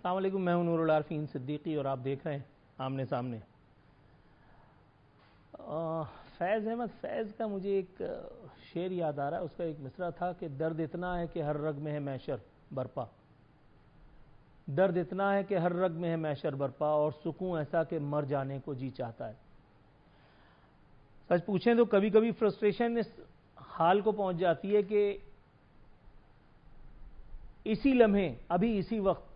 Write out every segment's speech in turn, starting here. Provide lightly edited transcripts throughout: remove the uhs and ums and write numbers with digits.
السلام علیکم، میں ہوں نور العارفین صدیقی اور آپ دیکھ رہے ہیں آمنے سامنے۔ فیض احمد فیض کا مجھے ایک شعر یاد آ رہا ہے، اس کا ایک مصرعہ تھا کہ درد اتنا ہے کہ ہر رگ میں ہے محشر برپا، درد اتنا ہے کہ ہر رگ میں ہے محشر برپا، اور سکون ایسا کہ مر جانے کو جی چاہتا ہے۔ سچ پوچھیں تو کبھی کبھی فرسٹریشن اس حال کو پہنچ جاتی ہے کہ اسی لمحے ابھی اسی وقت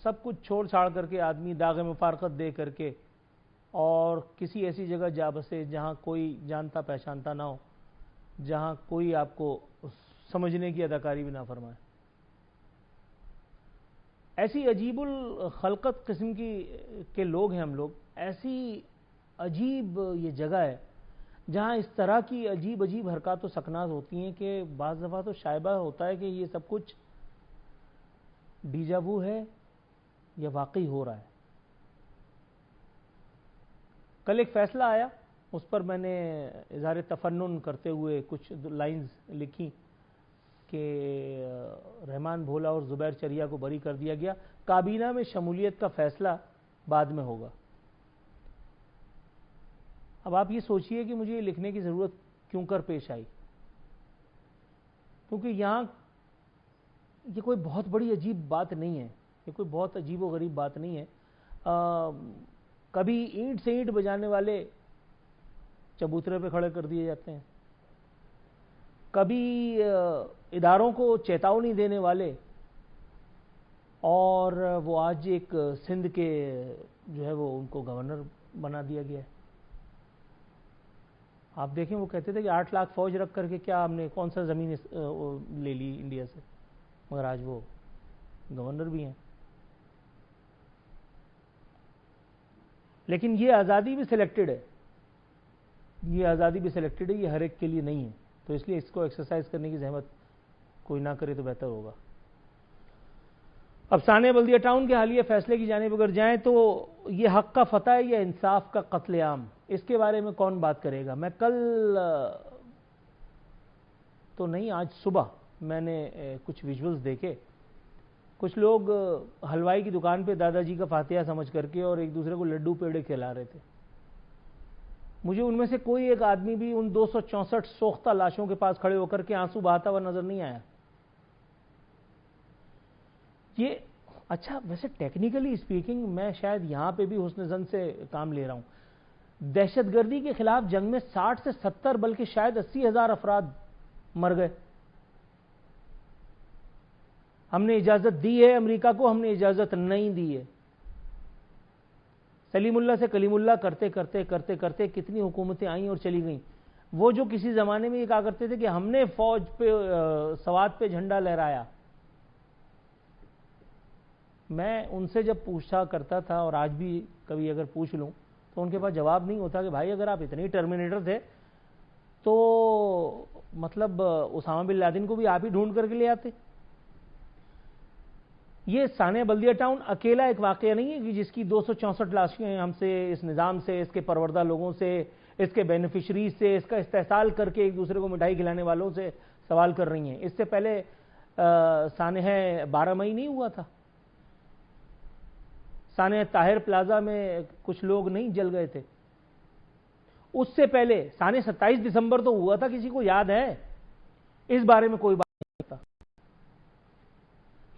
سب کچھ چھوڑ چھاڑ کر کے آدمی داغ مفارقت دے کر کے اور کسی ایسی جگہ جا بسے جہاں کوئی جانتا پہچانتا نہ ہو، جہاں کوئی آپ کو سمجھنے کی اداکاری بھی نہ فرمائے۔ ایسی عجیب الخلقت قسم کے لوگ ہیں ہم لوگ، ایسی عجیب یہ جگہ ہے جہاں اس طرح کی عجیب عجیب حرکات و سکنات ہوتی ہیں کہ بعض دفعہ تو شائبہ ہوتا ہے کہ یہ سب کچھ ڈیجا وو ہے یا واقعی ہو رہا ہے۔ کل ایک فیصلہ آیا، اس پر میں نے اظہار تفنن کرتے ہوئے کچھ لائنز لکھی کہ رحمان بھولا اور زبیر چریا کو بری کر دیا گیا، کابینہ میں شمولیت کا فیصلہ بعد میں ہوگا۔ اب آپ یہ سوچئے کہ مجھے یہ لکھنے کی ضرورت کیوں کر پیش آئی، کیونکہ یہاں یہ کوئی بہت بڑی عجیب بات نہیں ہے، یہ کوئی بہت عجیب و غریب بات نہیں ہے۔ کبھی اینٹ سے اینٹ بجانے والے چبوترے پہ کھڑے کر دیے جاتے ہیں، کبھی اداروں کو چیتاونی دینے والے، اور وہ آج ایک سندھ کے جو ہے وہ ان کو گورنر بنا دیا گیا ہے۔ آپ دیکھیں وہ کہتے تھے کہ 8 لاکھ فوج رکھ کر کے کیا ہم نے کون سا زمین لے لی انڈیا سے، مگر آج وہ گورنر بھی ہیں۔ لیکن یہ آزادی بھی سلیکٹڈ ہے، یہ آزادی بھی سلیکٹڈ ہے، یہ ہر ایک کے لیے نہیں ہے، تو اس لیے اس کو ایکسرسائز کرنے کی زحمت کوئی نہ کرے تو بہتر ہوگا۔ اب ثانیہ بلدیہ ٹاؤن کے حالیہ فیصلے کی جانب اگر جائیں تو یہ حق کا فتح ہے یا انصاف کا قتل عام، اس کے بارے میں کون بات کرے گا۔ میں کل تو نہیں، آج صبح میں نے کچھ ویژولز دیکھے، کچھ لوگ حلوائی کی دکان پہ دادا جی کا فاتحہ سمجھ کر کے اور ایک دوسرے کو لڈو پیڑے کھلا رہے تھے۔ مجھے ان میں سے کوئی ایک آدمی بھی ان 264 سوختہ لاشوں کے پاس کھڑے ہو کر کے آنسو بہاتا ہوا نظر نہیں آیا۔ یہ اچھا، ویسے ٹیکنیکلی اسپیکنگ میں شاید یہاں پہ بھی حسن زن سے کام لے رہا ہوں۔ دہشت گردی کے خلاف جنگ میں 60 سے 70 بلکہ شاید 80,000 افراد مر گئے۔ ہم نے اجازت دی ہے امریکہ کو، ہم نے اجازت نہیں دی ہے۔ سلیم اللہ سے کلیم اللہ کرتے کرتے کرتے کرتے کتنی حکومتیں آئیں اور چلی گئیں۔ وہ جو کسی زمانے میں یہ کہا کرتے تھے کہ ہم نے فوج پہ سوات پہ جھنڈا لہرایا، میں ان سے جب پوچھا کرتا تھا اور آج بھی کبھی اگر پوچھ لوں تو ان کے پاس جواب نہیں ہوتا کہ بھائی اگر آپ اتنے ٹرمینیٹر تھے تو مطلب اسامہ بن لادن کو بھی آپ ہی ڈھونڈ کر کے لے آتے۔ یہ ثانیہ بلدیہ ٹاؤن اکیلا ایک واقعہ نہیں ہے کہ جس کی 264 لاشیں ہم سے، اس نظام سے، اس کے پروردہ لوگوں سے، اس کے بینیفیشریز سے، اس کا استحصال کر کے ایک دوسرے کو مٹھائی کھلانے والوں سے سوال کر رہی ہیں۔ اس سے پہلے سانحہ 12 مئی نہیں ہوا تھا؟ سانحہ طاہر پلازا میں کچھ لوگ نہیں جل گئے تھے؟ اس سے پہلے سانحہ 27 دسمبر تو ہوا تھا، کسی کو یاد ہے؟ اس بارے میں کوئی بات نہیں کرتا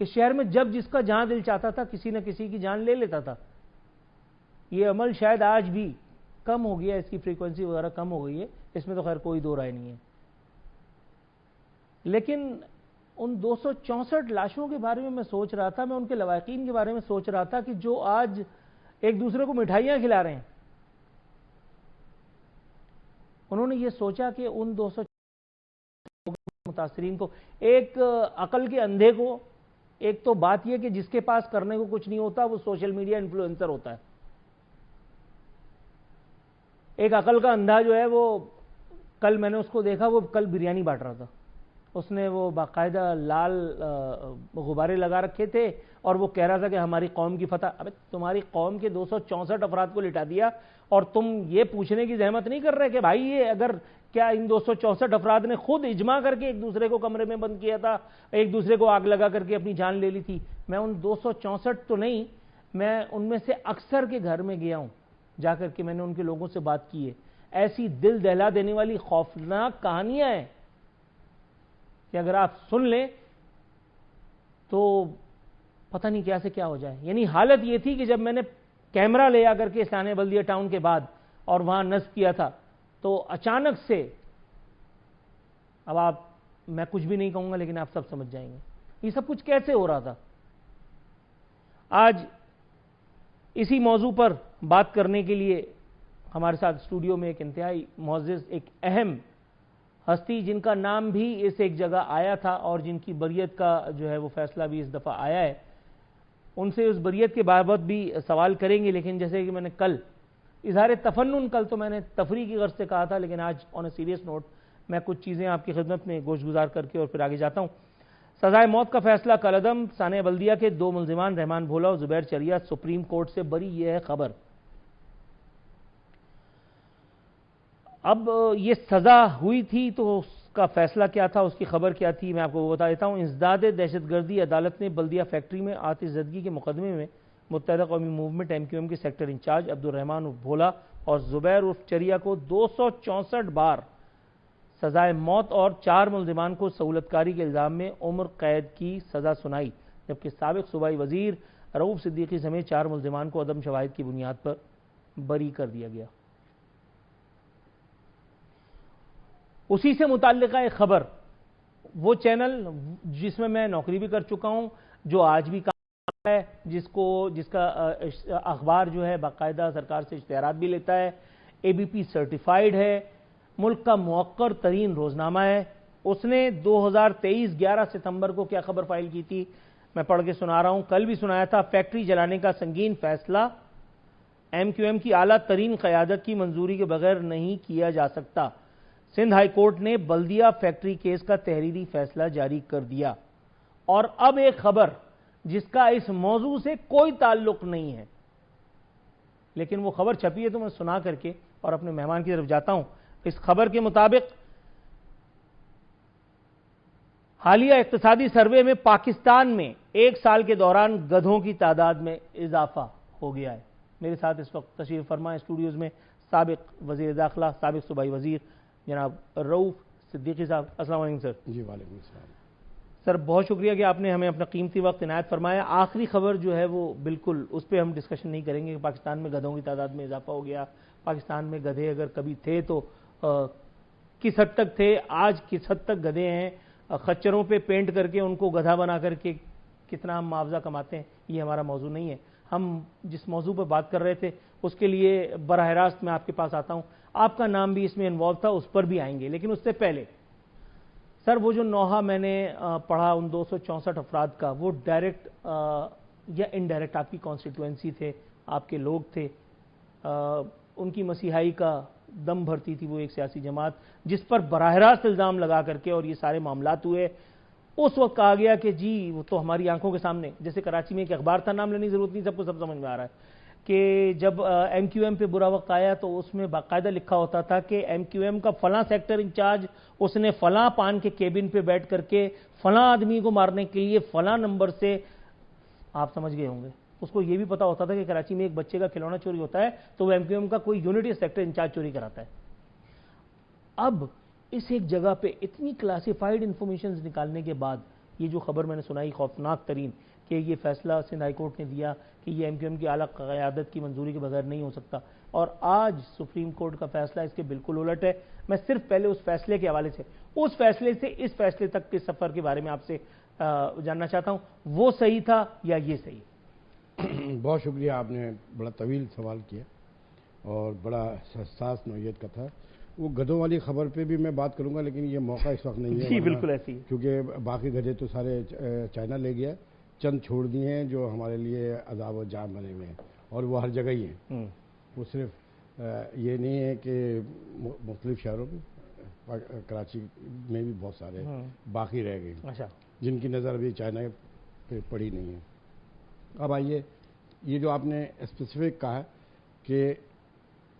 کہ شہر میں جب جس کا جہاں دل چاہتا تھا کسی نہ کسی کی جان لے لیتا تھا۔ یہ عمل شاید آج بھی کم ہو گیا، اس کی فریکوینسی وغیرہ کم ہو گئی ہے، اس میں تو خیر کوئی دو رائے نہیں ہے۔ لیکن ان 264 لاشوں کے بارے میں میں سوچ رہا تھا، میں ان کے لواحقین کے بارے میں سوچ رہا تھا کہ جو آج ایک دوسرے کو مٹھائیاں کھلا رہے ہیں، انہوں نے یہ سوچا کہ ان 264 متاثرین کو، ایک عقل کے اندھے کو، ایک تو بات یہ کہ جس کے پاس کرنے کو کچھ نہیں ہوتا وہ سوشل میڈیا انفلوئنسر ہوتا ہے۔ ایک عقل کا اندھا جو ہے وہ، کل میں نے اس کو دیکھا، وہ کل بریانی بانٹ رہا تھا، اس نے وہ باقاعدہ لال غبارے لگا رکھے تھے اور وہ کہہ رہا تھا کہ ہماری قوم کی فتح. ابے تمہاری قوم کے 264 افراد کو لٹا دیا اور تم یہ پوچھنے کی زحمت نہیں کر رہے کہ بھائی یہ اگر کیا ان 264 افراد نے خود اجماع کر کے ایک دوسرے کو کمرے میں بند کیا تھا, ایک دوسرے کو آگ لگا کر کے اپنی جان لے لی تھی. میں ان 264 تو نہیں, میں ان میں سے اکثر کے گھر میں گیا ہوں, جا کر کے میں نے ان کے لوگوں سے بات کی ہے. ایسی دل دہلا دینے والی خوفناک کہانیاں ہیں کہ اگر آپ سن لیں تو پتہ نہیں کیا سے کیا ہو جائے. یعنی حالت یہ تھی کہ جب میں نے کیمرہ لے آ کر کے ثانیہ بلدیہ ٹاؤن کے بعد اور وہاں نصب کیا تھا تو اچانک سے, اب میں کچھ بھی نہیں کہوں گا لیکن آپ سب سمجھ جائیں گے یہ سب کچھ کیسے ہو رہا تھا. آج اسی موضوع پر بات کرنے کے لیے ہمارے ساتھ اسٹوڈیو میں ایک انتہائی معزز, ایک اہم ہستی, جن کا نام بھی اس ایک جگہ آیا تھا اور جن کی بریت کا جو ہے وہ فیصلہ بھی اس دفعہ آیا ہے. ان سے اس بریت کے بابت بھی سوال کریں گے, لیکن جیسے کہ میں نے کل اظہار تفنن, کل تو میں نے تفریح کی غرض سے کہا تھا, لیکن آج آن اے سیریس نوٹ میں کچھ چیزیں آپ کی خدمت میں گوش گزار کر کے اور پھر آگے جاتا ہوں. سزائے موت کا فیصلہ کالعدم, ثانیہ بلدیہ کے 2 ملزمان رحمان بھولا اور زبیر چریا سپریم کورٹ سے بری, یہ ہے خبر. اب یہ سزا ہوئی تھی تو اس کا فیصلہ کیا تھا, اس کی خبر کیا تھی, میں آپ کو وہ بتا دیتا ہوں. انسداد دہشت گردی عدالت نے بلدیہ فیکٹری میں آتش زدگی کے مقدمے میں متحدہ قومی موومنٹ MQM کے سیکٹر انچارج عبدالرحمان بھولا اور زبیر عرف چریا کو 264 بار سزائے موت اور 4 ملزمان کو سہولت کاری کے الزام میں عمر قید کی سزا سنائی, جبکہ سابق صوبائی وزیر رؤوف صدیقی سمیت 4 ملزمان کو عدم شواہد کی بنیاد پر بری کر دیا گیا. اسی سے متعلقہ ایک خبر, وہ چینل جس میں میں نوکری بھی کر چکا ہوں, جو آج بھی کام ہے, جس کا اخبار جو ہے باقاعدہ سرکار سے اشتہارات بھی لیتا ہے, ABP سرٹیفائیڈ ہے, ملک کا موقر ترین روزنامہ ہے, اس نے 2023 11 ستمبر کو کیا خبر فائل کی تھی, میں پڑھ کے سنا رہا ہوں. کل بھی سنایا تھا. فیکٹری جلانے کا سنگین فیصلہ MQM کی اعلیٰ ترین قیادت کی منظوری کے بغیر نہیں کیا جا سکتا. سندھ ہائی کورٹ نے بلدیہ فیکٹری کیس کا تحریری فیصلہ جاری کر دیا. اور اب ایک خبر جس کا اس موضوع سے کوئی تعلق نہیں ہے, لیکن وہ خبر چھپی ہے تو میں سنا کر کے اور اپنے مہمان کی طرف جاتا ہوں. اس خبر کے مطابق حالیہ اقتصادی سروے میں پاکستان میں 1 سال کے دوران گدھوں کی تعداد میں اضافہ ہو گیا ہے. میرے ساتھ اس وقت تشریف فرما اسٹوڈیوز میں سابق وزیر داخلہ, سابق صوبائی وزیر جناب رؤوف صدیقی صاحب. السلام علیکم سر. جی وعلیکم السلام. سر بہت شکریہ کہ آپ نے ہمیں اپنا قیمتی وقت عنایت فرمایا. آخری خبر جو ہے وہ بالکل اس پہ ہم ڈسکشن نہیں کریں گے کہ پاکستان میں گدھوں کی تعداد میں اضافہ ہو گیا. پاکستان میں گدھے اگر کبھی تھے تو کس حد تک تھے, آج کس حد تک گدھے ہیں, خچروں پہ پینٹ کر کے ان کو گدھا بنا کر کے کتنا ہم معاوضہ کماتے ہیں, یہ ہمارا موضوع نہیں ہے. ہم جس موضوع پہ بات کر رہے تھے اس کے لیے براہ راست میں آپ کے پاس آتا ہوں. آپ کا نام بھی اس میں انوالو تھا, اس پر بھی آئیں گے, لیکن اس سے پہلے سر وہ جو نوحہ میں نے پڑھا ان 264 افراد کا, وہ ڈائریکٹ یا انڈائریکٹ آپ کی کانسٹیٹوئنسی تھے, آپ کے لوگ تھے, ان کی مسیحائی کا دم بھرتی تھی وہ ایک سیاسی جماعت جس پر براہ راست الزام لگا کر کے اور یہ سارے معاملات ہوئے. اس وقت کہا گیا کہ جی وہ تو ہماری آنکھوں کے سامنے, جیسے کراچی میں ایک اخبار تھا, نام لینے کی ضرورت نہیں, سب کو سب سمجھ میں آ رہا ہے کہ جب MQM پہ برا وقت آیا تو اس میں باقاعدہ لکھا ہوتا تھا کہ MQM کا فلاں سیکٹر انچارج اس نے فلاں پان کے کیبن پہ بیٹھ کر کے فلاں آدمی کو مارنے کے لیے فلاں نمبر سے, آپ سمجھ گئے ہوں گے. اس کو یہ بھی پتا ہوتا تھا کہ کراچی میں ایک بچے کا کھلونا چوری ہوتا ہے تو وہ MQM کا کوئی یونٹ یا سیکٹر انچارج چوری کراتا ہے. اب اس ایک جگہ پہ اتنی کلاسیفائیڈ انفارمیشنز نکالنے کے بعد یہ جو خبر میں نے سنائی خوفناک ترین کہ یہ فیصلہ سندھ ہائی کورٹ نے دیا کہ یہ MQM کی اعلیٰ قیادت کی منظوری کے بغیر نہیں ہو سکتا, اور آج سپریم کورٹ کا فیصلہ اس کے بالکل الٹ ہے. میں صرف پہلے اس فیصلے کے حوالے سے, اس فیصلے سے اس فیصلے تک کے سفر کے بارے میں آپ سے جاننا چاہتا ہوں, وہ صحیح تھا یا یہ صحیح؟ بہت شکریہ, آپ نے بڑا طویل سوال کیا اور بڑا حساس نوعیت کا تھا. وہ گدھوں والی خبر پہ بھی میں بات کروں گا, لیکن یہ موقع اس وقت نہیں ہے. جی بالکل ایسی, کیونکہ باقی گدھے تو سارے چائنا لے گیا, چند چھوڑ دیے ہیں جو ہمارے لیے عذاب و جام بنے ہوئے ہیں, اور وہ ہر جگہ ہی ہیں. وہ صرف یہ نہیں ہے کہ مختلف شہروں میں کراچی میں بھی بہت سارے باقی رہ گئے اچھا، جن کی نظر ابھی چائنا پہ پڑی نہیں ہے. اب آئیے، یہ جو آپ نے اسپیسیفک کہا کہ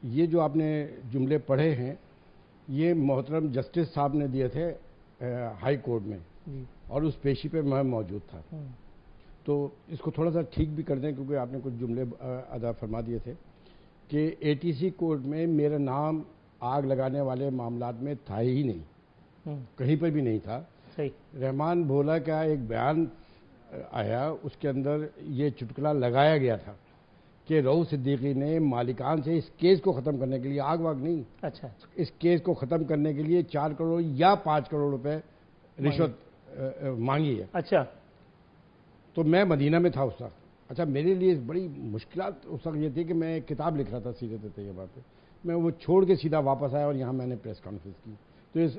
یہ جو آپ نے جملے پڑھے ہیں یہ محترم جسٹس صاحب نے دیے تھے ہائی کورٹ میں، اور اس پیشی پہ میں موجود تھا. تو اس کو تھوڑا سا ٹھیک بھی کر دیں کیونکہ آپ نے کچھ جملے ادا فرما دیے تھے کہ اے ٹی سی کورٹ میں میرا نام آگ لگانے والے معاملات میں تھا ہی نہیں، کہیں پر بھی نہیں تھا. رحمان بھولا کا ایک بیان آیا، اس کے اندر یہ چٹکلا لگایا گیا تھا کہ رؤوف صدیقی نے مالکان سے اس کیس کو ختم کرنے کے لیے، آگ واگ نہیں، اچھا، اس کیس کو ختم کرنے کے لیے 4 کروڑ یا 5 کروڑ روپے رشوت مانگی ہے. اچھا، تو میں مدینہ میں تھا اس وقت. اچھا، میرے لیے بڑی مشکلات اس وقت یہ تھی کہ میں کتاب لکھ رہا تھا سیرت طیبہ پہ. میں وہ چھوڑ کے سیدھا واپس آیا اور یہاں میں نے پریس کانفرنس کی. تو اس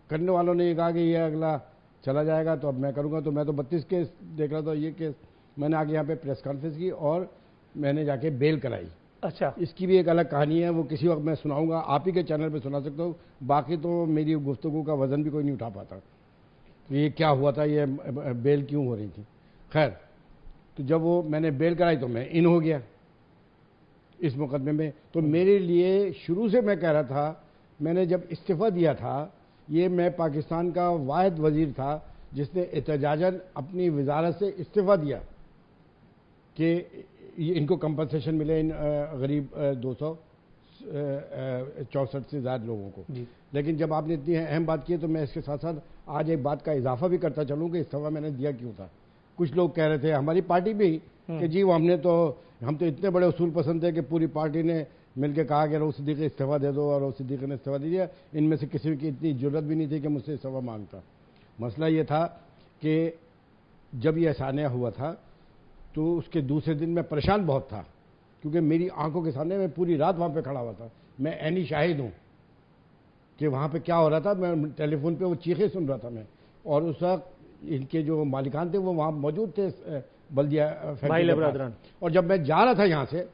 کرنے والوں نے یہ کہا کہ یہ اگلا چلا جائے گا تو اب میں کروں گا. تو میں تو 32 کیس دیکھ رہا تھا، یہ کیس میں نے آگے یہاں پہ پریس کانفرنس کی اور میں نے جا کے بیل کرائی. اچھا، اس کی بھی ایک الگ کہانی ہے، وہ کسی وقت میں سناؤں گا، آپ ہی کے چینل پہ سنا سکتا ہوں. باقی تو میری گفتگو کا وزن بھی کوئی نہیں اٹھا پاتا کہ یہ کیا ہوا تھا، یہ بیل کیوں ہو رہی تھی. خیر، تو جب وہ میں نے بیل کرائی تو میں ان ہو گیا اس مقدمے میں. تو میرے لیے شروع سے میں کہہ رہا تھا، میں نے جب استعفیٰ دیا تھا، یہ میں پاکستان کا واحد وزیر تھا جس نے احتجاجاً اپنی وزارت سے استعفیٰ دیا کہ ان کو کمپنسیشن ملے، ان غریب 264 سے زائد لوگوں کو. لیکن جب آپ نے اتنی اہم بات کی ہے تو میں اس کے ساتھ ساتھ آج ایک بات کا اضافہ بھی کرتا چلوں کہ استعفیٰ میں نے دیا کیوں تھا. کچھ لوگ کہہ رہے تھے ہماری پارٹی بھی کہ جی وہ ہم تو اتنے بڑے اصول پسند تھے کہ پوری پارٹی نے مل کے کہا کہ رؤوف صدیقی استعفیٰ دے دو، اور رؤوف صدیقی نے استعفیٰ دے دیا. ان میں سے کسی کی اتنی جرت بھی نہیں تھی کہ مجھ سے استعفیٰ مانگتا. مسئلہ یہ تھا کہ جب یہ اعلانیہ ہوا تھا تو اس کے دوسرے دن میں پریشان بہت تھا کیونکہ میری آنکھوں کے سامنے میں پوری رات وہاں پہ کھڑا ہوا تھا. میں عینی شاہد ہوں کہ وہاں پہ کیا ہو رہا تھا. میں ٹیلی فون پہ وہ چیخیں سن رہا تھا میں، اور اس وقت ان کے جو مالکان تھے وہ وہاں موجود تھے بلدیہ فیکٹری برادران. اور جب میں جا رہا تھا یہاں سے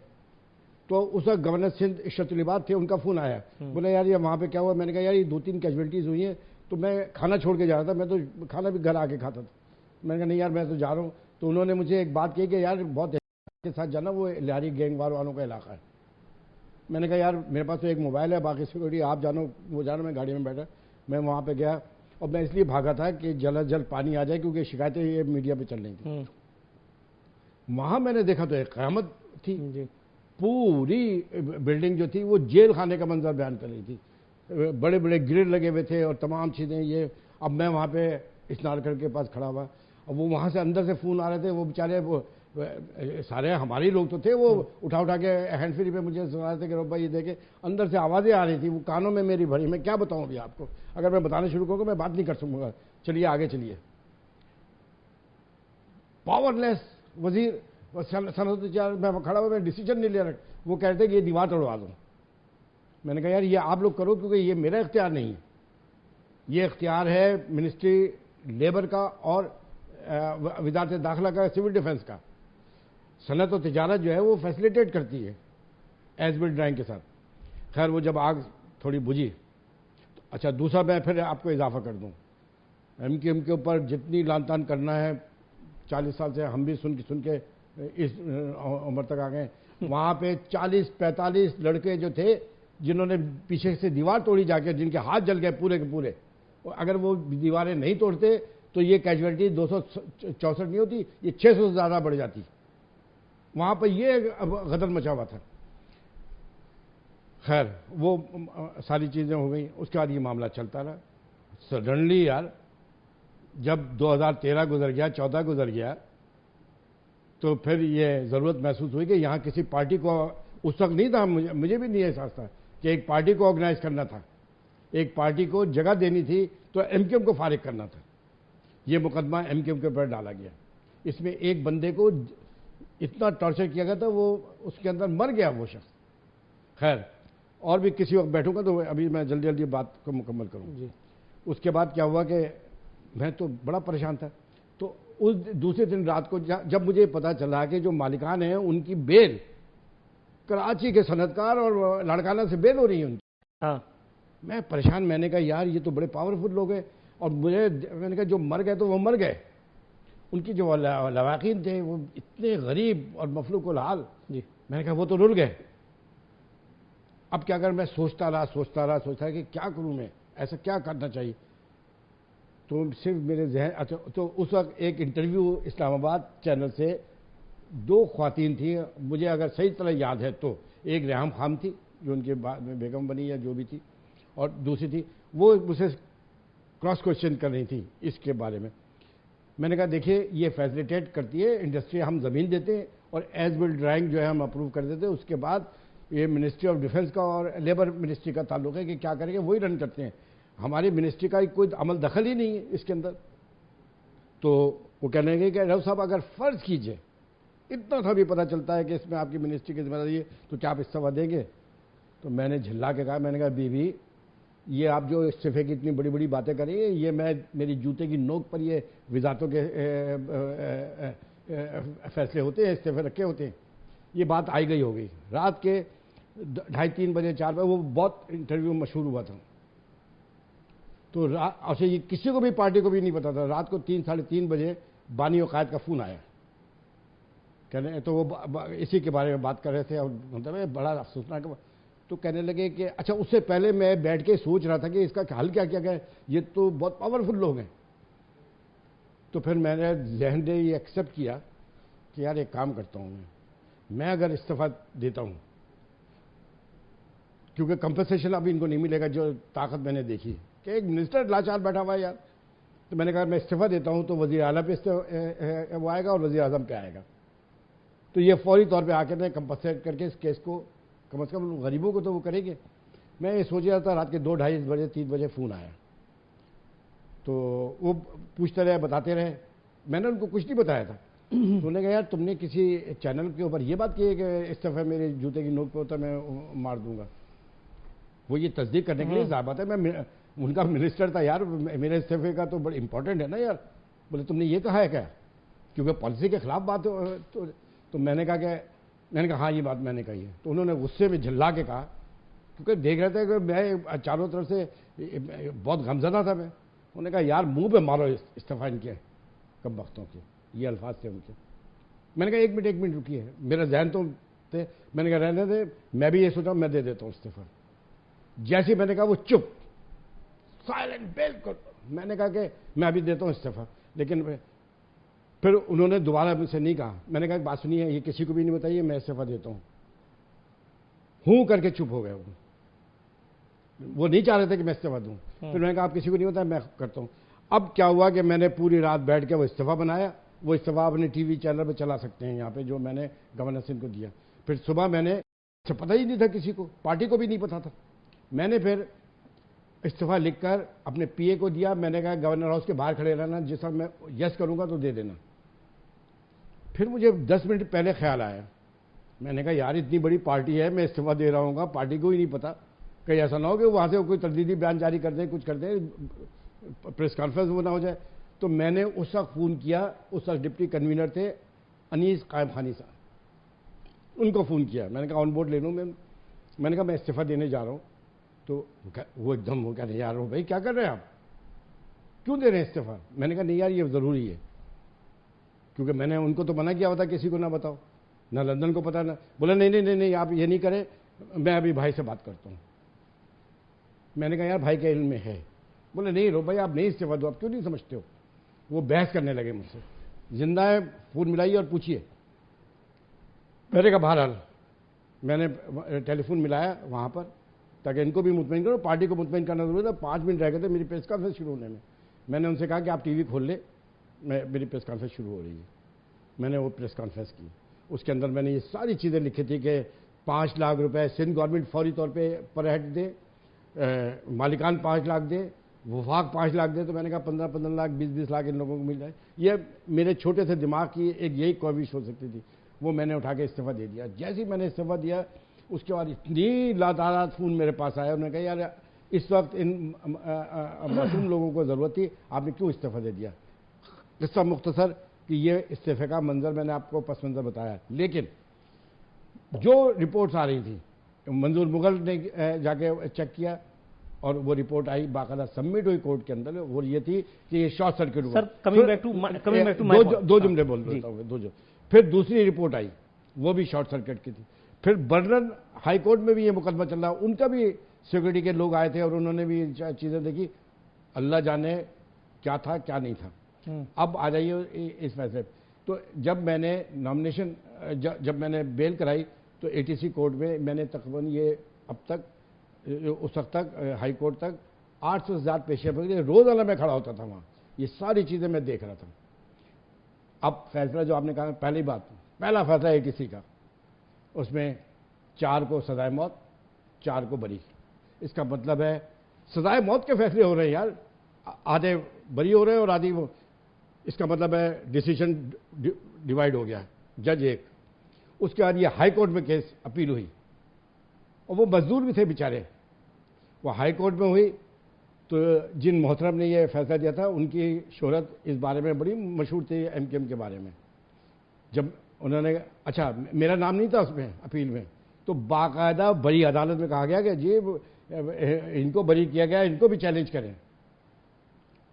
تو اس وقت گورنر سندھ عشرت العباد تھے، ان کا فون آیا، بولا یار یہ وہاں پہ کیا ہوا. میں نے کہا یار یہ 2-3 کیجویلٹیز ہوئی ہیں. تو میں کھانا چھوڑ کے جا رہا تھا، میں تو کھانا بھی گھر آ کے کھاتا تھا. میں نے کہا نہیں یار میں تو جا رہا ہوں. تو انہوں نے مجھے ایک بات کہی کہ یار بہت کے ساتھ جانا، وہ لہاری گینگ وار والوں کا علاقہ ہے. میں نے کہا یار میرے پاس تو ایک موبائل ہے، باقی سیکورٹی آپ جانو وہ جانا. میں گاڑی میں بیٹھا، میں وہاں پہ گیا اور میں اس لیے بھاگا تھا کہ جلد جلد پانی آ جائے کیونکہ شکایتیں یہ میڈیا پہ چل رہی تھیں. وہاں میں نے دیکھا تو ایک قیامت تھی. پوری بلڈنگ جو تھی وہ جیل خانے کا منظر بیان کر رہی تھی. بڑے بڑے گرل لگے ہوئے تھے اور تمام چیزیں یہ. اب میں وہاں پہ اسنارکر کے پاس کھڑا ہوا، اب وہ وہاں سے اندر سے فون آ رہے تھے. وہ بیچارے سارے ہمارے لوگ تو تھے، وہ اٹھا کے ہینڈ فری پہ مجھے سنا رہے تھے کہ ربا یہ دیکھے. اندر سے آوازیں آ رہی تھی، وہ کانوں میں میری بھری. میں کیا بتاؤں ابھی آپ کو، اگر میں بتانا شروع کروں گا میں بات نہیں کر سکوں گا. چلیے آگے چلیے. پاور لیس وزیر صنعت تجارت میں کھڑا ہوا، میں ڈیسیجن نہیں لے رہا. وہ کہتے ہیں کہ یہ دیوار توڑوا دو. میں نے کہا یار یہ آپ لوگ کرو کیونکہ یہ میرا اختیار نہیں ہے، یہ اختیار ہے منسٹری لیبر کا اور وزارت داخلہ کا، سول ڈیفنس کا. صنعت و تجارت جو ہے وہ فیسلیٹیٹ کرتی ہے ایز بل ڈرائنگ کے ساتھ. خیر وہ جب آگ تھوڑی بجھی. اچھا دوسرا میں پھر آپ کو اضافہ کر دوں، ایم کیو ایم کے اوپر جتنی لان تان کرنا ہے 40 سال سے ہم بھی سن کے اس عمر تک آ گئے. وہاں پہ 40-45 لڑکے جو تھے جنہوں نے پیچھے سے دیوار توڑی جا کے، جن کے ہاتھ جل گئے پورے کے پورے. اگر وہ دیواریں نہیں توڑتے تو یہ کیجویلٹی 264 نہیں ہوتی، یہ 600 سے زیادہ بڑھ جاتی. وہاں پہ یہ غدر مچا ہوا تھا. خیر وہ ساری چیزیں ہو گئیں. اس کے بعد یہ معاملہ چلتا رہا. سڈنلی یار جب 2013 گزر گیا، 14 گزر گیا، تو پھر یہ ضرورت محسوس ہوئی کہ یہاں کسی پارٹی کو، اس وقت نہیں تھا، مجھے بھی نہیں احساس تھا کہ ایک پارٹی کو آرگنائز کرنا تھا، ایک پارٹی کو جگہ دینی تھی، تو ایم کیو ایم کو فارغ کرنا تھا. یہ مقدمہ ایم کیو ایم کے اوپر ڈالا گیا. اس میں ایک بندے کو اتنا ٹارچر کیا گیا تھا، وہ اس کے اندر مر گیا وہ شخص. خیر اور بھی کسی وقت بیٹھوں گا تو ابھی میں جلدی جلدی بات کو مکمل کروں. اس کے بعد کیا ہوا کہ میں تو بڑا پریشان تھا. تو اس دوسرے دن رات کو جب مجھے پتا چلا کہ جو مالکان ہیں ان کی بیل کراچی کے صنعت کار اور لاڑکانہ سے بیل ہو رہی ہے ان کی. میں پریشان. میں نے کہا یار یہ تو بڑے پاورفل لوگ ہیں, اور میں نے کہا جو مر گئے تو وہ مر گئے, ان کی جو لواحقین تھے وہ اتنے غریب اور مفلوق الحال. میں نے کہا وہ تو رل گئے. اب کیا کر, میں سوچتا رہا کہ کیا کروں, میں ایسا کیا کرنا چاہیے. تو صرف میرے ذہن, اچھا تو اس وقت ایک انٹرویو اسلام آباد چینل سے 2 خواتین تھیں, مجھے اگر صحیح طرح یاد ہے تو ایک ریحام خان تھی جو ان کے بعد میں بیگم بنی یا جو بھی تھی, اور دوسری تھی وہ مجھے کراس کوشچن کر رہی تھی اس کے بارے میں. میں نے کہا دیکھیے یہ فیسلیٹیٹ کرتی ہے انڈسٹری, ہم زمین دیتے ہیں اور ایز بل ڈرائنگ جو ہے ہم اپروو کر دیتے ہیں, اس کے بعد یہ منسٹری آف ڈیفنس کا اور لیبر منسٹری کا تعلق ہے کہ کیا کریں گے وہی رن کرتے ہیں, ہماری منسٹری کا کوئی عمل دخل ہی نہیں ہے اس کے اندر. تو وہ کہنے لگے کہ رؤف صاحب اگر فرض کیجئے اتنا تھا بھی پتہ چلتا ہے کہ اس میں آپ کی منسٹری کی ذمہ داری ہے تو کیا آپ استعفیٰ دیں گے. تو میں نے جھلا کے کہا, میں نے کہا بیوی یہ آپ جو استعفے کی اتنی بڑی بڑی باتیں کریں گے, یہ میں میری جوتے کی نوک پر یہ وزارتوں کے فیصلے ہوتے ہیں, استعفے رکھے ہوتے ہیں. یہ بات آئی گئی ہو گئی. رات کے 2:30-3 بجے 4 بجے وہ بہت انٹرویو مشہور ہوا تھا. تو اچھا یہ کسی کو بھی پارٹی کو بھی نہیں پتا تھا. رات کو 3-3:30 بجے بانی و قائد کا فون آیا, کہنے تو وہ اسی کے بارے میں بات کر رہے تھے اور بڑا افسوسناک. تو کہنے لگے کہ اچھا اس سے پہلے میں بیٹھ کے سوچ رہا تھا کہ اس کا حل کیا کیا گیا, یہ تو بہت پاورفل لوگ ہیں. تو پھر میں نے ذہن سے یہ ایکسیپٹ کیا کہ یار ایک کام کرتا ہوں, میں اگر استعفیٰ دیتا ہوں, کیونکہ کمپنسیشن ابھی ان کو نہیں ملے گا جو طاقت میں نے دیکھی کہ ایک منسٹر لاچار بیٹھا ہوا ہے یار. تو میں نے کہا میں استعفیٰ دیتا ہوں تو وزیر اعلیٰ پہ وہ آئے گا اور وزیر اعظم پہ آئے گا. تو یہ فوری طور پہ آ کے میں کمپنسیٹ کر کے اس کیس کو کم از کم غریبوں کو تو وہ کریں گے. میں یہ سوچ رہا تھا, رات کے 2-2:30 بجے 3 بجے فون آیا. تو وہ پوچھتے رہے, بتاتے رہے, میں نے ان کو کچھ نہیں بتایا تھا. تو انہوں نے کہا یار تم نے کسی چینل کے اوپر یہ بات کی ہے کہ استعفیٰ میرے جوتے کی نوک پہ ہوتا میں مار دوں گا. وہ یہ تصدیق کرنے کے لیے ظاہر بات ہے میں ان کا منسٹر تھا یار, میرے استعفے کا تو بڑا امپورٹنٹ ہے نا یار. بولے تم نے یہ کہا ہے کیا, کیونکہ پالیسی کے خلاف بات تو میں نے کہا ہاں یہ بات میں نے کہی ہے. تو انہوں نے غصے میں جھلا کے کہا, کیونکہ دیکھ رہے تھے کہ میں چاروں طرف سے بہت غمزدہ تھا. میں انہوں نے کہا یار منہ پہ مارو استعفیٰ ان کے کم وقتوں کے, یہ الفاظ تھے ان کے. میں نے کہا ایک منٹ رکیے, میرا ذہن تو تھے. میں نے کہا رہنے دے, میں بھی یہ سوچا میں دے دیتا ہوں استعفیٰ. جیسے میں نے کہا وہ چپ, سائلنٹ بالکل. میں نے کہا کہ میں ابھی دیتا ہوں استعفیٰ, لیکن پھر انہوں نے دوبارہ مجھ سے نہیں کہا. میں نے کہا بات سنیے, یہ کسی کو بھی نہیں بتائیے, میں استعفیٰ دیتا ہوں کر کے چپ ہو گئے. وہ نہیں چاہ رہے تھے کہ میں استعفیٰ دوں. پھر میں نے کہا آپ کسی کو نہیں بتایا, میں کرتا ہوں. اب کیا ہوا کہ میں نے پوری رات بیٹھ کے وہ استعفیٰ بنایا. وہ استعفیٰ اپنے ٹی وی چینل پہ چلا سکتے ہیں یہاں پہ, جو میں نے گورنر سندھ کو دیا. پھر صبح میں نے پتہ ہی نہیں تھا کسی کو, پارٹی کو بھی نہیں پتا تھا. میں نے پھر استعفیٰ لکھ کر اپنے پی اے کو دیا. میں نے کہا گورنر ہاؤس کے باہر کھڑے رہنا, جس وقت میں یس کروں گا تو دے دینا. پھر مجھے 10 منٹ پہلے خیال آیا, میں نے کہا یار اتنی بڑی پارٹی ہے, میں استعفیٰ دے رہا ہوں گا, پارٹی کو ہی نہیں پتا. کہیں ایسا نہ ہو کہ وہاں سے کوئی تردیدی بیان جاری کر دیں, کچھ کر دیں, پریس کانفرنس وہ نہ ہو جائے. تو میں نے اس وقت فون کیا, اس وقت ڈپٹی کنوینر تھے انیس قائم خانی صاحب, ان کو فون کیا. میں نے کہا آن بورڈ لے لوں میں نے کہا میں استعفیٰ دینے جا رہا ہوں. تو وہ ایک دم وہ کہہ رہے یار بھائی کیا کر رہے ہیں آپ, کیوں دے رہے ہیں استعفیٰ. میں نے کہا نہیں یار یہ ضروری ہے, کیونکہ میں نے ان کو تو منع کیا ہوتا کسی کو نہ بتاؤ, نہ لندن کو پتا نہ. بولا نہیں آپ یہ نہیں کریں, میں ابھی بھائی سے بات کرتا ہوں. میں نے کہا یار بھائی کے علم میں ہے. بولے نہیں رو بھائی آپ نہیں استعفیٰ دو, آپ کیوں نہیں سمجھتے ہو. وہ بحث کرنے لگے مجھ سے, زندہ ہے فون ملائیے اور پوچھیے. میں نے کہا بہرحال میں نے ٹیلی فون ملایا وہاں پر تاکہ ان کو بھی مطمئن کرو, پارٹی کو مطمئن کرنا ضروری تھا. 5 منٹ رہ گئے تھے میری پریس کانفرنس شروع ہونے میں. میں نے ان سے کہا کہ آپ ٹی وی کھول لیں, میری پریس کانفرنس شروع ہو رہی ہے. میں نے وہ پریس کانفرنس کی. اس کے اندر میں نے یہ ساری چیزیں لکھی تھی کہ 5 لاکھ روپے سندھ گورنمنٹ فوری طور پہ پر ہیڈ دے, مالکان 5 لاکھ دے, وفاق 5 لاکھ دے. تو میں نے کہا 15 لاکھ 20 لاکھ ان لوگوں کو مل جائے. یہ میرے چھوٹے سے دماغ کی ایک یہی کوشش ہو سکتی تھی. وہ میں نے اٹھا کے استعفیٰ دے دیا. جیسے ہی میں نے استعفیٰ دیا اس کے بعد اتنی لاتعداد فون میرے پاس آیا. انہوں نے کہا یار اس وقت ان معصوم لوگوں کو ضرورت تھی, آپ نے کیوں استعفیٰ دے دیا. قصہ مختصر کہ یہ استعفے کا منظر میں نے آپ کو پس منظر بتایا. لیکن جو رپورٹس آ رہی تھیں, منظور مغل نے جا کے چیک کیا, اور وہ رپورٹ آئی باقاعدہ سبمٹ ہوئی کورٹ کے اندر، وہ یہ تھی کہ یہ شارٹ سرکٹ ہوا. دو جملے بول رہا ہوں. پھر دوسری رپورٹ آئی، وہ بھی شارٹ سرکٹ کی تھی. پھر برلن ہائی کورٹ میں بھی یہ مقدمہ چل رہا، ان کا بھی سیکورٹی کے لوگ آئے تھے اور انہوں نے بھی چیزیں دیکھی. اللہ جانے کیا تھا کیا نہیں تھا. اب آ جائیے اس فیصلے. تو جب میں نے نامنیشن، جب میں نے بیل کرائی تو ATC کورٹ میں نے تقریباً یہ اب تک اس وقت تک ہائی کورٹ تک 800 سے زیادہ پیشیاں پڑی. روزانہ میں کھڑا ہوتا تھا وہاں، یہ ساری چیزیں میں دیکھ رہا تھا. اب فیصلہ جو آپ نے کہا، پہلی بات، پہلا فیصلہ ATC کا، اس میں 4 کو سزائے موت، 4 کو بری. اس کا مطلب ہے سزائے موت کے فیصلے ہو رہے ہیں یار، آدھے بری ہو رہے ہیں اور آدھی وہ. اس کا مطلب ہے ڈیسیشن ڈیوائیڈ ہو گیا. جج ایک، اس کے بعد یہ ہائی کورٹ میں کیس اپیل ہوئی اور وہ مزدور بھی تھے بیچارے. وہ ہائی کورٹ میں ہوئی تو جن محترم نے یہ فیصلہ دیا تھا ان کی شہرت اس بارے میں بڑی مشہور تھی MQM کے بارے میں. جب انہوں نے، اچھا میرا نام نہیں تھا اس میں اپیل میں، تو باقاعدہ بڑی عدالت میں کہا گیا کہ جی ان کو بری کیا گیا، ان کو بھی چیلنج کریں.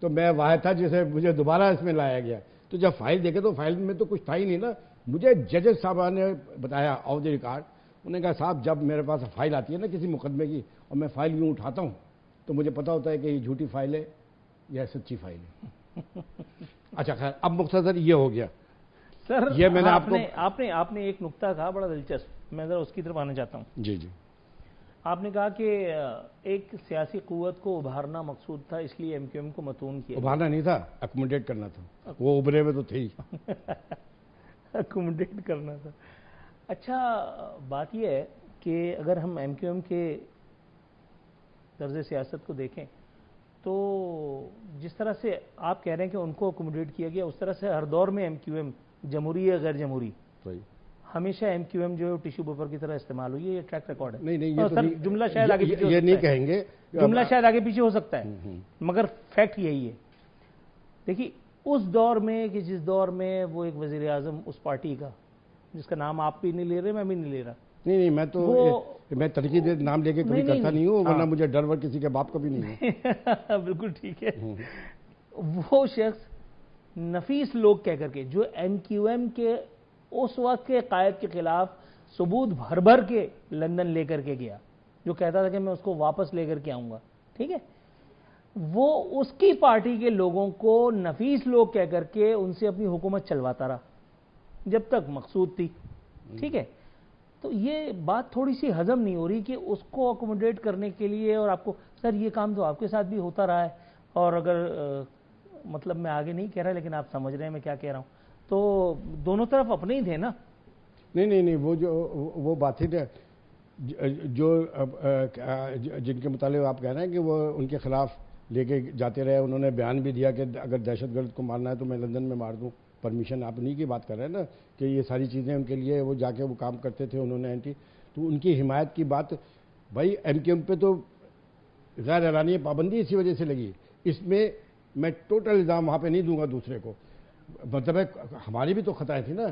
تو میں واحد تھا جسے مجھے دوبارہ اس میں لایا گیا. تو جب فائل دیکھے تو فائل میں تو کچھ تھا ہی نہیں نا. مجھے ججز صاحب نے بتایا آف دی ریکارڈ، انہوں نے کہا صاحب جب میرے پاس فائل آتی ہے نا کسی مقدمے کی اور میں فائل یوں اٹھاتا ہوں تو مجھے پتا ہوتا ہے کہ یہ جھوٹی فائل ہے یا سچی فائل ہے. اچھا خیر، اب مختصر یہ ہو گیا. سر یہ میں نے آپ نے ایک نقطہ کہا بڑا دلچسپ، میں ذرا اس کی طرف آنا چاہتا ہوں. جی جی. آپ نے کہا کہ ایک سیاسی قوت کو ابھارنا مقصود تھا، اس لیے MQM کو متون کیا. ابھارنا نہیں تھا، اکوموڈیٹ کرنا تھا. وہ ابھرے ہوئے تو تھے ہی. اکوموڈیٹ کرنا تھا. اچھا بات یہ ہے کہ اگر ہم MQM کے طرز سیاست کو دیکھیں تو جس طرح سے آپ کہہ رہے ہیں کہ ان کو اکوموڈیٹ کیا گیا، اس طرح سے ہر دور میں MQM جمہوری یا غیر جمہوری ہمیشہ MQM جو ہے ٹیشو پیپر کی طرح استعمال ہوئی ہے. یہ ٹریک ریکارڈ ہے. نہیں، جملہ شاید آگے پیچھے یہ نہیں کہیں گے، جملہ شاید آگے پیچھے ہو سکتا ہے، مگر فیکٹ یہی ہے. دیکھیے اس دور میں کہ جس دور میں وہ ایک وزیر اعظم اس پارٹی کا، جس کا نام آپ بھی نہیں لے رہے، میں بھی نہیں لے رہا. نہیں میں تو میں ترقی دے نام لے کے کبھی کرتا نہیں ہوں، ورنہ مجھے ڈر ور کسی کے باپ کو بھی نہیں ہے. بالکل ٹھیک ہے. وہ شخص نفیس لوگ کہہ کر کے جو MQM کے اس وقت کے قائد کے خلاف ثبوت بھر بھر کے لندن لے کر کے گیا، جو کہتا تھا کہ میں اس کو واپس لے کر کے آؤں گا، ٹھیک ہے، وہ اس کی پارٹی کے لوگوں کو نفیس لوگ کہہ کر کے ان سے اپنی حکومت چلواتا رہا جب تک مقصود تھی. ٹھیک ہے. تو یہ بات تھوڑی سی ہضم نہیں ہو رہی کہ اس کو اکوموڈیٹ کرنے کے لیے، اور آپ کو سر یہ کام تو آپ کے ساتھ بھی ہوتا رہا ہے، اور اگر مطلب میں آگے نہیں کہہ رہا لیکن آپ سمجھ رہے ہیں میں کیا کہہ رہا ہوں، تو دونوں طرف اپنے ہی تھے نا. نہیں وہ بات ہی جو جن کے متعلق آپ کہہ رہے ہیں کہ وہ ان کے خلاف لے کے جاتے رہے. انہوں نے بیان بھی دیا کہ اگر دہشت گرد کو مارنا ہے تو میں لندن میں مار دوں. پرمیشن آپ انہی کی بات کر رہے ہیں نا کہ یہ ساری چیزیں ان کے لیے وہ جا کے وہ کام کرتے تھے. انہوں نے تو ان کی حمایت کی بات بھائی MQM پہ تو غیر اعلانیہ پابندی اسی وجہ سے لگی. اس میں ٹوٹل الزام وہاں پہ نہیں دوں گا دوسرے کو. مطلب ہے ہماری بھی تو خطائیں تھیں نا،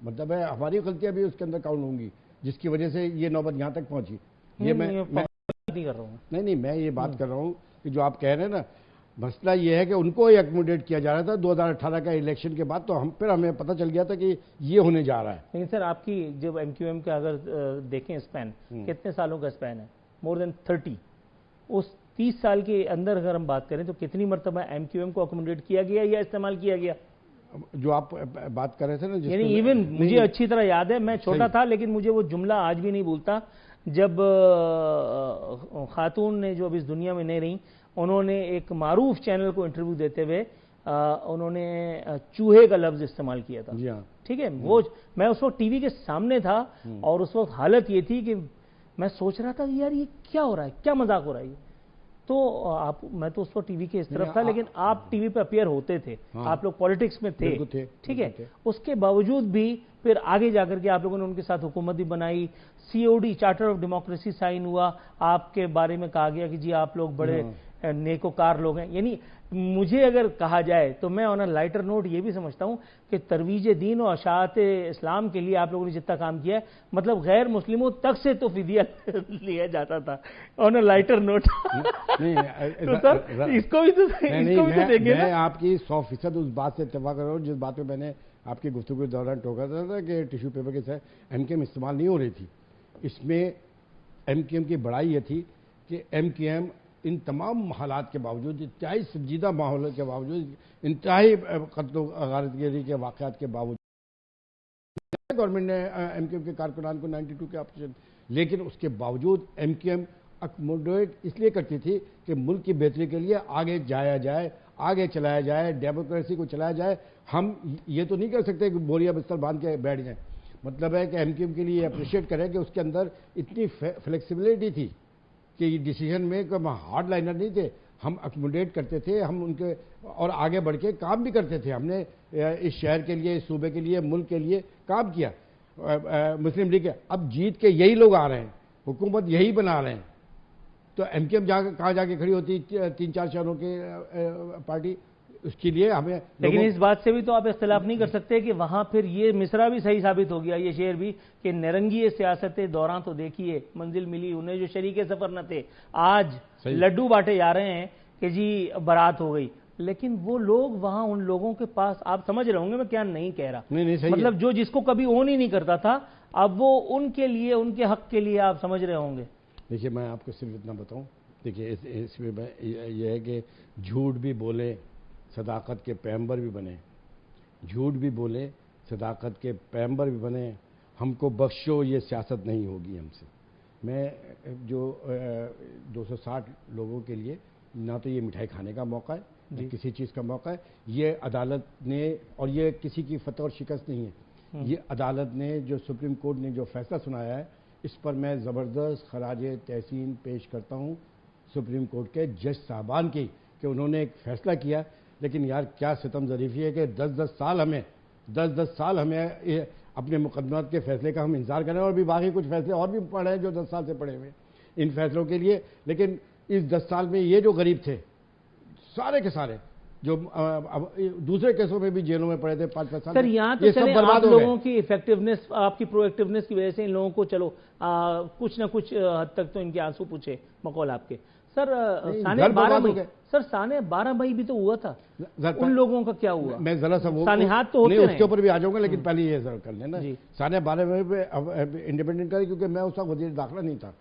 مطلب ہے ہماری غلطیاں بھی اس کے اندر کاؤنٹ ہوں گی جس کی وجہ سے یہ نوبت یہاں تک پہنچی. یہ میں نہیں کر رہا ہوں. نہیں میں یہ بات کر رہا ہوں کہ جو آپ کہہ رہے ہیں نا، مسئلہ یہ ہے کہ ان کو ہی اکوموڈیٹ کیا جا رہا تھا 2018 کا الیکشن کے بعد. تو پھر ہمیں پتہ چل گیا تھا کہ یہ ہونے جا رہا ہے. لیکن سر آپ کی جب MQM کا اگر دیکھیں اسپین کتنے سالوں کا اسپین ہے، مور دین 30. اس 30 سال کے اندر اگر ہم بات کریں تو کتنی مرتبہ MQM کو اکوموڈیٹ کیا گیا یا استعمال کیا گیا؟ جو آپ بات کر رہے تھے نا، یعنی ایون مجھے اچھی طرح یاد ہے، میں چھوٹا تھا لیکن مجھے وہ جملہ آج بھی نہیں بھولتا، جب خاتون نے جو اب اس دنیا میں نہیں رہی، انہوں نے ایک معروف چینل کو انٹرویو دیتے ہوئے انہوں نے چوہے کا لفظ استعمال کیا تھا. ٹھیک ہے. وہ میں اس وقت ٹی وی کے سامنے تھا اور اس وقت حالت یہ تھی کہ میں سوچ رہا تھا کہ یار یہ کیا ہو رہا ہے، کیا مذاق ہو رہا ہے. تو میں تو اس وقت ٹی وی کے اس طرف تھا لیکن آپ ٹی وی پہ اپیئر ہوتے تھے، آپ لوگ پالیٹکس میں تھے. ٹھیک ہے. اس کے باوجود بھی پھر آگے جا کر کے آپ لوگوں نے ان کے ساتھ حکومت بھی بنائی، COD charter of democracy sign ہوا، آپ کے بارے میں کہا گیا کہ جی آپ لوگ بڑے نیکوکار لوگ ہیں. یعنی مجھے اگر کہا جائے تو میں آن اے لائٹر نوٹ یہ بھی سمجھتا ہوں کہ ترویج دین و اشاعت اسلام کے لیے آپ لوگوں نے جتنا کام کیا ہے, مطلب غیر مسلموں تک سے تو فدیہ لیا جاتا تھا آن اے لائٹر نوٹ. اس کو بھی تو دیکھیں. میں آپ کی 100% اس بات سے اتفاق کر رہا ہوں جس بات پہ میں نے آپ کی گفتگو کے دوران ٹوکا تھا کہ ٹیشو پیپر کے ساتھ ایم کیو ایم استعمال نہیں ہو رہی تھی. اس میں ایم کیو ایم کی بڑائی یہ تھی کہ ایم کیو ایم ان تمام حالات کے باوجود, انتہائی سنجیدہ ماحول کے باوجود, انتہائی قتل و غارت گری کے واقعات کے باوجود گورنمنٹ نے ایم کیو ایم کے کارکنان کو 92 کے آپریشن, لیکن اس کے باوجود ایم کیو ایم اکموڈیٹ اس لیے کرتی تھی کہ ملک کی بہتری کے لیے آگے جایا جائے, آگے چلایا جائے, ڈیموکریسی کو چلایا جائے. ہم یہ تو نہیں کر سکتے کہ بوریا بستر باندھ کے بیٹھ جائیں. مطلب ہے کہ ایم کیو ایم کے لیے اپریشیٹ کریں کہ اس کے اندر اتنی فلیکسیبلٹی تھی کہ یہ ڈیسیجن میں ہم ہارڈ لائنر نہیں تھے, ہم اکموڈیٹ کرتے تھے, ہم ان کے اور آگے بڑھ کے کام بھی کرتے تھے. ہم نے اس شہر کے لیے, اس صوبے کے لیے, ملک کے لیے کام کیا. مسلم لیگ اب جیت کے یہی لوگ آ رہے ہیں, حکومت یہی بنا رہے ہیں, تو ایم کیو ایم کہاں جا کے کھڑی ہوتی 3-4 شہروں کی پارٹی, اس کے لیے ہمیں. لیکن اس بات سے بھی تو آپ اختلاف نہیں کر سکتے کہ وہاں پھر یہ مصرع بھی صحیح ثابت ہو گیا, یہ شعر بھی, کہ نرنگی سیاست دوران تو دیکھیے منزل ملی انہیں جو شریک سفر نہ تھے, آج لڈو بانٹے جا رہے ہیں کہ جی بارات ہو گئی. لیکن وہ لوگ وہاں ان لوگوں کے پاس, آپ سمجھ رہے ہوں گے میں کیا نہیں کہہ رہا, مطلب جو جس کو کبھی اون ہی نہیں کرتا تھا اب وہ ان کے لیے, ان کے حق کے لیے آپ سمجھ رہے ہوں گے. دیکھیے میں آپ کو صرف اتنا بتاؤں, دیکھیے اس میں یہ ہے کہ جھوٹ بھی بولے صداقت کے پیغمبر بھی بنے, جھوٹ بھی بولے صداقت کے پیغمبر بھی بنے. ہم کو بخشو یہ سیاست نہیں ہوگی ہم سے. میں جو 260 لوگوں کے لیے نہ تو یہ مٹھائی کھانے کا موقع ہے, نہ کسی چیز کا موقع ہے. یہ عدالت نے, اور یہ کسی کی فتح اور شکست نہیں ہے, یہ عدالت نے جو سپریم کورٹ نے جو فیصلہ سنایا ہے اس پر میں زبردست خراج تحسین پیش کرتا ہوں سپریم کورٹ کے جج صاحبان کی کہ انہوں نے ایک فیصلہ کیا. لیکن یار کیا ستم ظریفی ہے کہ 10 سال ہمیں اپنے مقدمات کے فیصلے کا ہم انتظار کریں, اور بھی باقی کچھ فیصلے اور بھی پڑے ہیں جو 10 سال سے پڑے ہوئے ان فیصلوں کے لیے. لیکن اس 10 سال میں یہ جو غریب تھے سارے کے سارے, جو دوسرے کیسوں میں بھی جیلوں میں پڑے تھے 5-5 سال, سر یہاں تو چلیں آپ لوگوں کی ایفیکٹیونیس, آپ کی پرو ایکٹیونیس کی وجہ سے ان لوگوں کو چلو کچھ نہ کچھ حد تک تو ان کے آنسو پوچھے مقول آپ کے. سر سانحہ 12 مئی بھی تو ہوا تھا, ان لوگوں کا کیا ہوا؟ میں ذرا سا سانحات تو ہوتے ہیں, اس کے اوپر بھی آ جاؤں گا, لیکن پہلے یہ ذرا کر لیں نا. سانحہ 12 مئی پہ انڈیپینڈنٹ کرے کیونکہ میں اس وقت وزیر داخلہ نہیں تھا.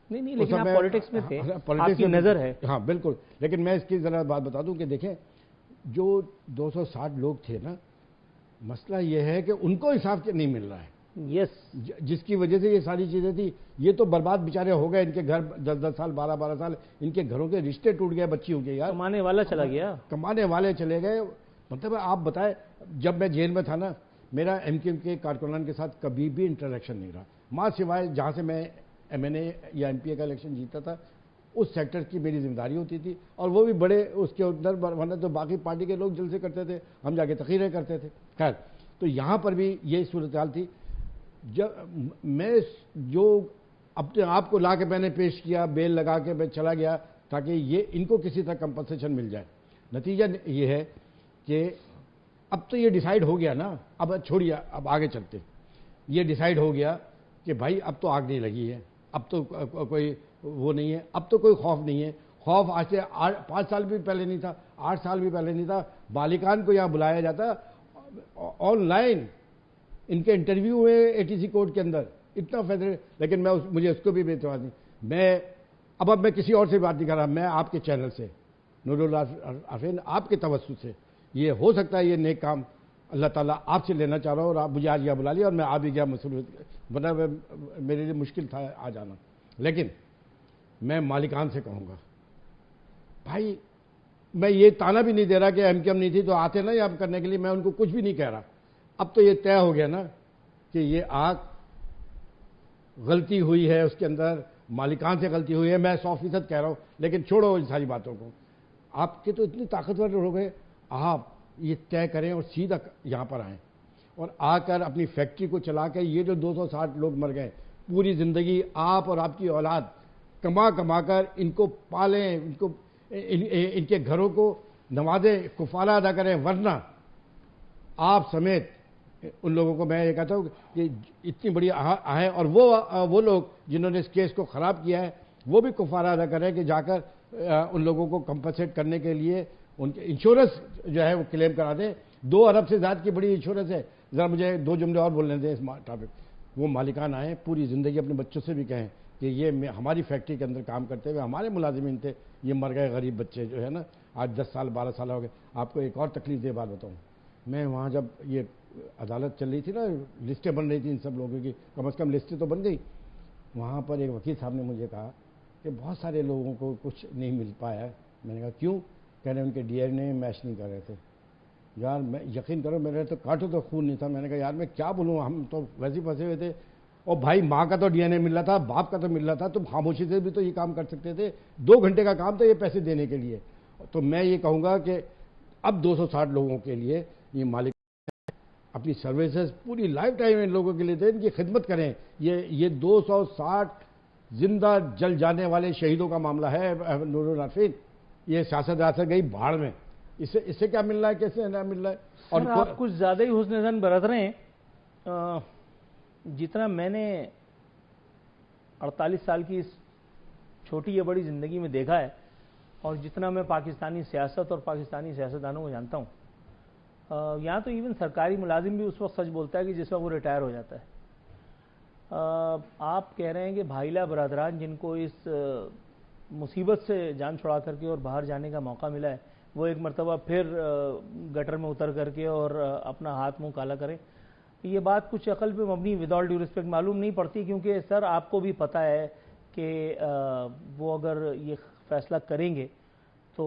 نہیں لیکن آپ پولیٹکس میں تھے, آپ کی نظر ہے. ہاں بالکل, لیکن میں اس کی ذرا بات بتا دوں کہ دیکھیں جو 260 لوگ تھے نا, مسئلہ یہ ہے کہ ان کو انصاف نہیں مل رہا ہے. یس, جس کی وجہ سے یہ ساری چیزیں تھی, یہ تو برباد بیچارے ہو گئے, ان کے گھر 10 سال 12 سال ان کے گھروں کے رشتے ٹوٹ گئے, بچی ہو گئی, یار کمانے والا چلا گیا, کمانے والے چلے گئے. مطلب آپ بتائیں, جب میں جیل میں تھا نا, میرا ایم کیو ایم کے کارکنان کے ساتھ کبھی بھی انٹریکشن نہیں رہا, ماں سوائے جہاں سے میں ایم این اے یا ایم پی اے کا الیکشن جیتا تھا اس سیکٹر کی میری ذمہ داری ہوتی تھی, اور وہ بھی بڑے اس کے اندر, ورنہ تو باقی پارٹی کے لوگ جلسے کرتے تھے, ہم جا کے تقریریں کرتے تھے. خیر, تو یہاں پر بھی یہ صورتحال تھی. جب میں جو اپنے آپ کو لا کے میں نے پیش کیا, بیل لگا کے میں چلا گیا تاکہ یہ ان کو کسی طرح کمپنسیشن مل جائے. نتیجہ یہ ہے کہ اب تو یہ ڈیسائیڈ ہو گیا نا, اب چھوڑیے, اب آگے چلتے. یہ ڈیسائیڈ ہو گیا کہ بھائی اب تو آگ نہیں لگی ہے, اب تو کوئی وہ نہیں ہے, اب تو کوئی خوف نہیں ہے. خوف آج سے 5 سال بھی پہلے نہیں تھا, 8 سال بھی پہلے نہیں تھا. بالکان کو یہاں بلایا جاتا آن لائن, ان کے انٹرویو ہوئے اے ٹی سی کورٹ کے اندر, اتنا فیصلے. لیکن مجھے اس کو بھی اعتراض نہیں. میں اب میں کسی اور سے بات نہیں کر رہا, میں آپ کے چینل سے, نورالعافین, آپ کے توسط سے یہ ہو سکتا ہے یہ نیک کام اللہ تعالیٰ آپ سے لینا چاہ رہا ہوں, اور آپ مجھے آج یہاں بلا لیا, اور میں آ بھی گیا, ورنہ میرے لیے مشکل تھا آ جانا. لیکن میں مالکان سے کہوں گا, بھائی میں یہ تانا بھی نہیں دے رہا کہ ایم کیو ایم نہیں تھی تو آتے نا یہ کرنے کے لیے, میں ان کو کچھ بھی نہیں کہہ رہا. اب تو یہ طے ہو گیا نا کہ یہ آگ غلطی ہوئی ہے, اس کے اندر مالکان سے غلطی ہوئی ہے. میں 100% کہہ رہا ہوں, لیکن چھوڑو ان ساری باتوں کو. آپ کے تو اتنی طاقتور ہو گئے, آپ یہ طے کریں اور سیدھا یہاں پر آئیں, اور آ کر اپنی فیکٹری کو چلا کے, یہ جو 260 لوگ مر گئے, پوری زندگی آپ اور آپ کی اولاد کما کر ان کو پالیں, ان کو ان کے گھروں کو نمازیں کفارہ ادا کریں، ورنہ آپ سمیت ان لوگوں کو میں یہ کہتا ہوں کہ اتنی بڑی آہیں، اور وہ لوگ جنہوں نے اس کیس کو خراب کیا ہے وہ بھی کفارہ ادا کریں کہ جا کر ان لوگوں کو کمپنسیٹ کرنے کے لیے ان کے انشورنس جو ہے وہ کلیم کرا دیں۔ 2 ارب سے زیادہ کی بڑی انشورنس ہے۔ ذرا مجھے 2 جملے اور بولنے دیں اس ٹاپک۔ وہ مالکان آئیں، پوری زندگی اپنے بچوں سے بھی کہیں کہ یہ ہماری فیکٹری کے اندر کام کرتے ہوئے ہمارے ملازمین تھے، یہ مر گئے غریب بچے جو ہے نا، آج 10 سال 12 سال ہو گئے۔ آپ کو ایک اور تکلیف دہ بات بتاؤں، میں وہاں جب یہ عدالت چل رہی تھی نا، لسٹیں بن رہی تھیں ان سب لوگوں کی، کم از کم لسٹیں تو بن گئی۔ وہاں پر ایک وکیل صاحب نے مجھے کہا کہ بہت سارے لوگوں کو کچھ نہیں مل پایا ہے۔ میں نے کہا کیوں؟ کہہ رہے ان کے ڈی این اے میچ نہیں کر رہے تھے۔ یار میں یقین کرو میرے تو کاٹو تو خون نہیں تھا۔ میں نے کہا یار میں کیا بولوں، ہم تو ویسے پھنسے ہوئے تھے، اور بھائی ماں کا تو ڈی این اے مل رہا تھا، باپ کا تو مل رہا تھا، تم خاموشی سے بھی تو یہ کام کر سکتے تھے۔ 2 گھنٹے کا کام تھا یہ پیسے دینے کے لیے۔ تو میں یہ کہوں گا کہ اب 260 لوگوں کے لیے یہ مالک اپنی سروسز پوری لائف ٹائم ان لوگوں کے لیے دیں، ان کی خدمت کریں۔ یہ 260 زندہ جل جانے والے شہیدوں کا معاملہ ہے نور العارفین۔ یہ سیاست ریاست گئی بھاڑ میں، اس سے کیا مل رہا ہے، کیسے نہ مل رہا ہے؟ اور آپ کچھ زیادہ ہی حسن ظن برت رہے ہیں۔ جتنا میں نے 48 سال کی اس چھوٹی یا بڑی زندگی میں دیکھا ہے، اور جتنا میں پاکستانی سیاست اور پاکستانی سیاستدانوں کو جانتا ہوں، یہاں تو ایون سرکاری ملازم بھی اس وقت سچ بولتا ہے کہ جس وقت وہ ریٹائر ہو جاتا ہے۔ آپ کہہ رہے ہیں کہ بھائیلا برادران جن کو اس مصیبت سے جان چھڑا کر کے اور باہر جانے کا موقع ملا ہے، وہ ایک مرتبہ پھر گٹر میں اتر کر کے اور اپنا ہاتھ منہ کالا کریں، یہ بات کچھ عقل پہ مبنی ود آل ڈیو ریسپیکٹ معلوم نہیں پڑتی، کیونکہ سر آپ کو بھی پتہ ہے کہ وہ اگر یہ فیصلہ کریں گے تو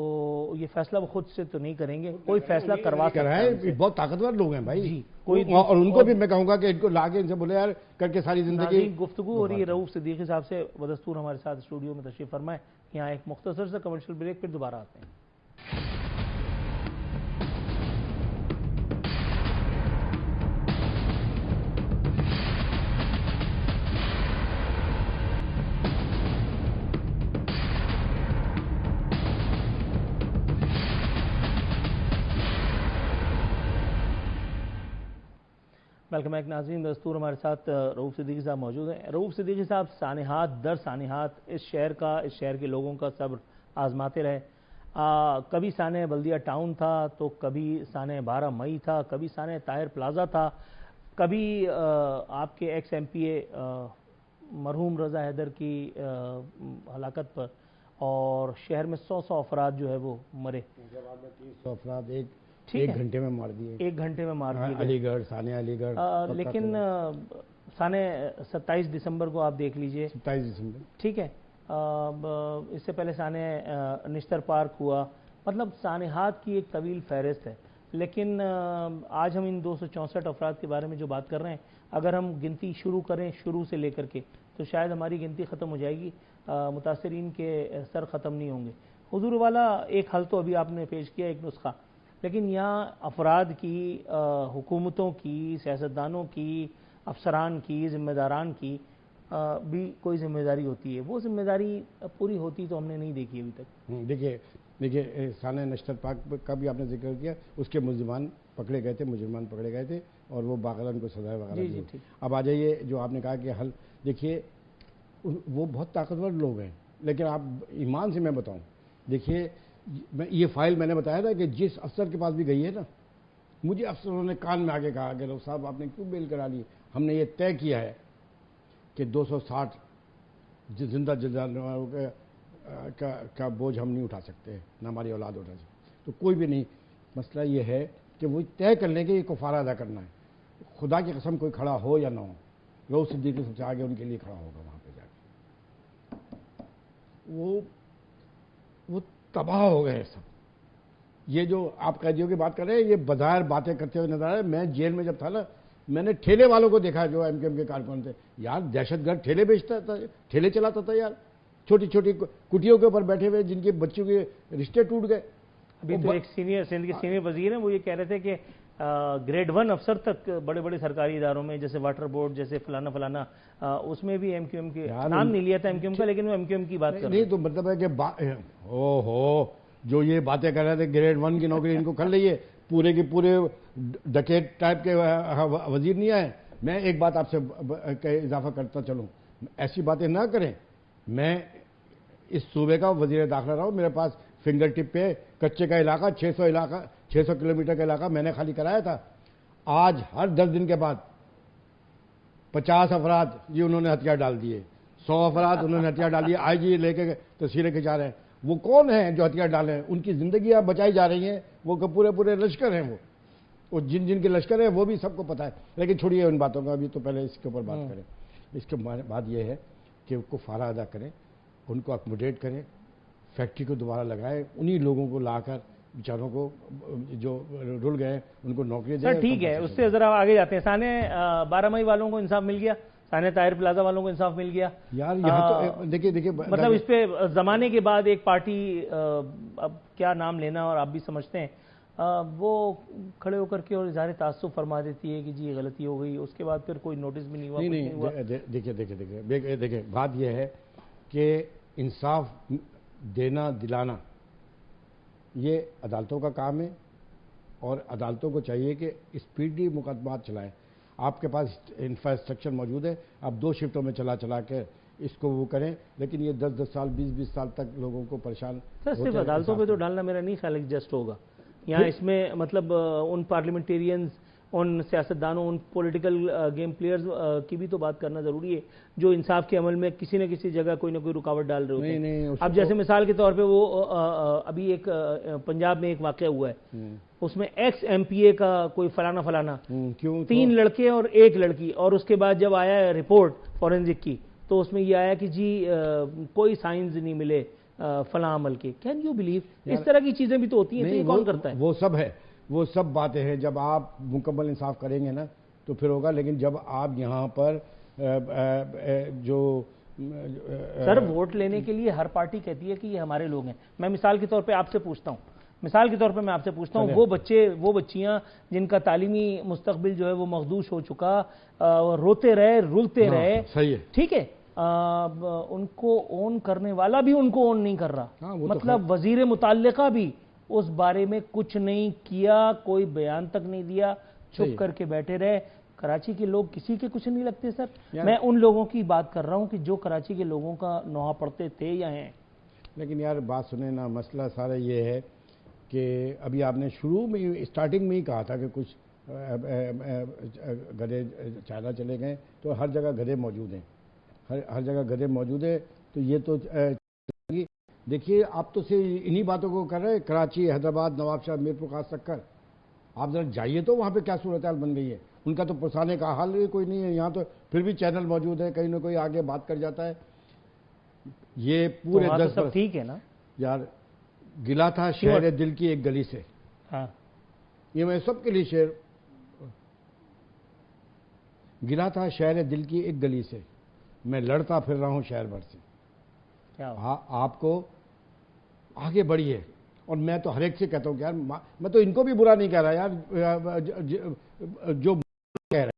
یہ فیصلہ وہ خود سے تو نہیں کریں گے، کوئی فیصلہ کروا سکتا ہے۔ بہت طاقتور لوگ ہیں بھائی جی، اور ان کو بھی میں کہوں گا کہ ان کو لا کے ان سے بولے یار کر کے ساری زندگی گفتگو ہو رہی ہے رؤوف صدیقی صاحب سے، بدستور ہمارے ساتھ اسٹوڈیو میں تشریف فرمائیں۔ یہاں ایک مختصر سا کمرشل بریک، پھر دوبارہ آتے ہیں۔ ویلکم بیک ناظرین، دستور ہمارے ساتھ رؤوف صدیقی صاحب موجود ہیں۔ رؤوف صدیقی صاحب سانحات در سانحات اس شہر کے لوگوں کا صبر آزماتے رہے۔ کبھی سانحہ بلدیہ ٹاؤن تھا، تو کبھی سانحہ 12 مئی تھا، کبھی سانحہ طاہر پلازا تھا، کبھی آپ کے ایکس ایم پی اے مرحوم رضا حیدر کی ہلاکت پر، اور شہر میں 100 افراد جو ہے وہ مرے۔ 300 افراد ایک گھنٹے میں مار دیے، 1 گھنٹے میں مار دیے علی گڑھ، سانحہ علی گڑھ۔ لیکن سانحہ 27 دسمبر کو آپ دیکھ لیجئے، 27 دسمبر، ٹھیک ہے، اس سے پہلے سانحہ نشتر پارک ہوا، مطلب سانحات کی ایک طویل فہرست ہے۔ لیکن آج ہم ان 264 افراد کے بارے میں جو بات کر رہے ہیں، اگر ہم گنتی شروع کریں شروع سے لے کر کے، تو شاید ہماری گنتی ختم ہو جائے گی، متاثرین کے سر ختم نہیں ہوں گے۔ حضور والا ایک حل تو ابھی آپ نے پیش کیا، ایک نسخہ، لیکن یہاں افراد کی، حکومتوں کی، سیاستدانوں کی، افسران کی، ذمہ داران کی بھی کوئی ذمہ داری ہوتی ہے۔ وہ ذمہ داری پوری ہوتی تو ہم نے نہیں دیکھی ابھی تک۔ دیکھیے سانحہ نشتر پارک کا بھی آپ نے ذکر کیا، اس کے مجرمان پکڑے گئے تھے اور وہ باقاعدہ ان کو سزائے وغیرہ دی۔ اب آ جائیے جو آپ نے کہا کہ حل، دیکھیے وہ بہت طاقتور لوگ ہیں، لیکن آپ ایمان سے میں بتاؤں، دیکھیے یہ فائل میں نے بتایا تھا کہ جس افسر کے پاس بھی گئی ہے نا، مجھے افسروں نے کان میں آگے کہا کہ لو صاحب آپ نے کیوں بیل کرا لی، ہم نے یہ طے کیا ہے کہ 260 زندہ جلدوں کا بوجھ ہم نہیں اٹھا سکتے، نہ ہماری اولاد اٹھا سکتے، تو کوئی بھی نہیں۔ مسئلہ یہ ہے کہ وہ طے کر لیں کہ یہ کفارہ ادا کرنا ہے، خدا کی قسم کوئی کھڑا ہو یا نہ ہو، رؤوف صدیقی سب سے آگے ان کے لیے کھڑا ہوگا وہاں پہ جا کے۔ وہ تباہ ہو گئے سب۔ یہ جو آپ قیدیوں کی بات کر رہے ہیں، یہ بظاہر باتیں کرتے ہوئے نظر آئے۔ میں جیل میں جب تھا نا، میں نے ٹھیلے والوں کو دیکھا جو ایم کیو ایم کے کارکن تھے، یار دہشت گرد ٹھیلے بیچتا تھا، ٹھیلے چلاتا تھا یار، چھوٹی چھوٹی کٹیوں کے اوپر بیٹھے ہوئے، جن کے بچوں کے رشتے ٹوٹ گئے۔ ابھی تو ایک سندھ کے سینئر وزیر ہیں، وہ یہ کہہ رہے تھے کہ گریڈ 1 افسر تک بڑے بڑے سرکاری اداروں میں جیسے واٹر بورڈ جیسے فلانا فلانا اس میں بھی ایم کیو ایم کے نام نہیں لیا تھا ایم کیو ایم کا لیکن وہ ایم کیو ایم کی بات کر رہے ہیں. نہیں تو مطلب ہے کہ جو یہ باتیں کر رہے تھے گریڈ 1 کی نوکری ان کو کر لیے, پورے کے پورے ڈکیٹ ٹائپ کے وزیر نہیں آئے. میں ایک بات آپ سے اضافہ کرتا چلوں, ایسی باتیں نہ کریں. میں اس صوبے کا وزیر داخلہ رہا ہوں, میرے پاس فنگر ٹپ پہ کچے کا علاقہ 600 کلومیٹر کا علاقہ میں نے خالی کرایا تھا. آج ہر 10 دن کے بعد 50 افراد جی انہوں نے ہتھیار ڈال دیے, 100 افراد انہوں نے ہتھیار ڈال دیے, آئی جی لے کے تصویریں کھنچا رہے ہیں. وہ کون ہیں جو ہتھیار ڈالے ہیں؟ ان کی زندگیاں بچائی جا رہی ہیں, وہ پورے لشکر ہیں, وہ جن کے لشکر ہیں وہ بھی سب کو پتہ ہے. لیکن چھوڑیے ان باتوں کا, ابھی تو پہلے اس کے اوپر بات کریں. اس کے بعد یہ ہے کہ ان کو فارا ادا کریں, ان کو اکوموڈیٹ کریں, فیکٹری کو دوبارہ لگائیں, انہی لوگوں کو لا کر بیچاروں کو جو رل گئے ان کو نوکری دیں. سر ٹھیک ہے, اس سے ذرا آگے جاتے ہیں. سانے 12 مئی والوں کو انصاف مل گیا, سانے طاہر پلازا والوں کو انصاف مل گیا. یار یہاں تو دیکھیے مطلب اس پہ زمانے کے بعد ایک پارٹی, اب کیا نام لینا اور آپ بھی سمجھتے ہیں, وہ کھڑے ہو کر کے اور اظہار تعصب فرما دیتی ہے کہ جی یہ غلطی ہو گئی, اس کے بعد پھر کوئی نوٹس بھی نہیں ہوا. نہیں, دیکھیں بات یہ ہے کہ انصاف دینا دلانا یہ عدالتوں کا کام ہے, اور عدالتوں کو چاہیے کہ اسپیڈلی مقدمات چلائیں. آپ کے پاس انفراسٹرکچر موجود ہے, آپ 2 شفٹوں میں چلا کے اس کو وہ کریں, لیکن یہ 10 سال 20 سال تک لوگوں کو پریشان. سر صرف عدالتوں پہ تو ڈالنا میرا نہیں خیال ہے جسٹ ہوگا. یہاں اس میں مطلب ان پارلیمنٹیرینز, ان سیاستدانوں, ان پولیٹیکل گیم پلیئرز کی بھی تو بات کرنا ضروری ہے جو انصاف کے عمل میں کسی نہ کسی جگہ کوئی نہ کوئی رکاوٹ ڈال رہے ہوتے ہیں. اب جیسے مثال کے طور پہ وہ ابھی ایک پنجاب میں ایک واقعہ ہوا ہے, اس میں ایکس ایم پی اے کا کوئی فلانا 3 لڑکے اور 1 لڑکی, اور اس کے بعد جب آیا ہے رپورٹ فورینزک کی تو اس میں یہ آیا کہ جی کوئی سائنز نہیں ملے فلاں عمل کے. کین یو بلیو اس طرح کی چیزیں بھی تو ہوتی ہیں, کون کرتا ہے؟ وہ سب ہے, وہ سب باتیں ہیں. جب آپ مکمل انصاف کریں گے نا تو پھر ہوگا, لیکن جب آپ یہاں پر جو سر ووٹ لینے کے لیے ہر پارٹی کہتی ہے کہ یہ ہمارے لوگ ہیں. میں مثال کے طور پہ آپ سے پوچھتا ہوں, وہ بچے وہ بچیاں جن کا تعلیمی مستقبل جو ہے وہ مخدوش ہو چکا, روتے رہے رلتے رہے, صحیح ہے, ٹھیک ہے, ان کو اون کرنے والا بھی ان کو اون نہیں کر رہا. مطلب وزیر متعلقہ بھی اس بارے میں کچھ نہیں کیا, کوئی بیان تک نہیں دیا, چھپ کر کے بیٹھے رہے. کراچی کے لوگ کسی کے کچھ نہیں لگتے سر. میں ان لوگوں کی بات کر رہا ہوں کہ جو کراچی کے لوگوں کا نوحہ پڑھتے تھے یا ہیں. لیکن یار بات سنیں نا, مسئلہ سارا یہ ہے کہ ابھی آپ نے شروع میں اسٹارٹنگ میں ہی کہا تھا کہ کچھ گدھے چائنا چلے گئے, تو ہر جگہ گدھے موجود ہیں, ہر جگہ گدھے موجود ہیں. تو یہ تو دیکھیے آپ تو انہی باتوں کو کر رہے ہیں, کراچی, حیدرآباد, نواب شاہ, میرپور خاص تک. آپ ذرا جائیے تو وہاں پہ کیا صورتحال بن گئی ہے. ان کا تو پرسانے کا حال کوئی نہیں ہے. یہاں تو پھر بھی چینل موجود ہے, کہیں نہ کوئی آگے بات کر جاتا ہے. یہ پورے 10 سب ٹھیک ہے نا یار. گلا تھا شہر دل کی ایک گلی سے, یہ میں سب کے لیے شعر, گلا تھا شہر دل کی ایک گلی سے, میں لڑتا پھر رہا ہوں شہر بھر سے. آپ کو آگے بڑھیے. اور میں تو ہر ایک سے کہتا ہوں کہ یار میں تو ان کو بھی برا نہیں کہہ رہا یار, جو کہہ رہے ہیں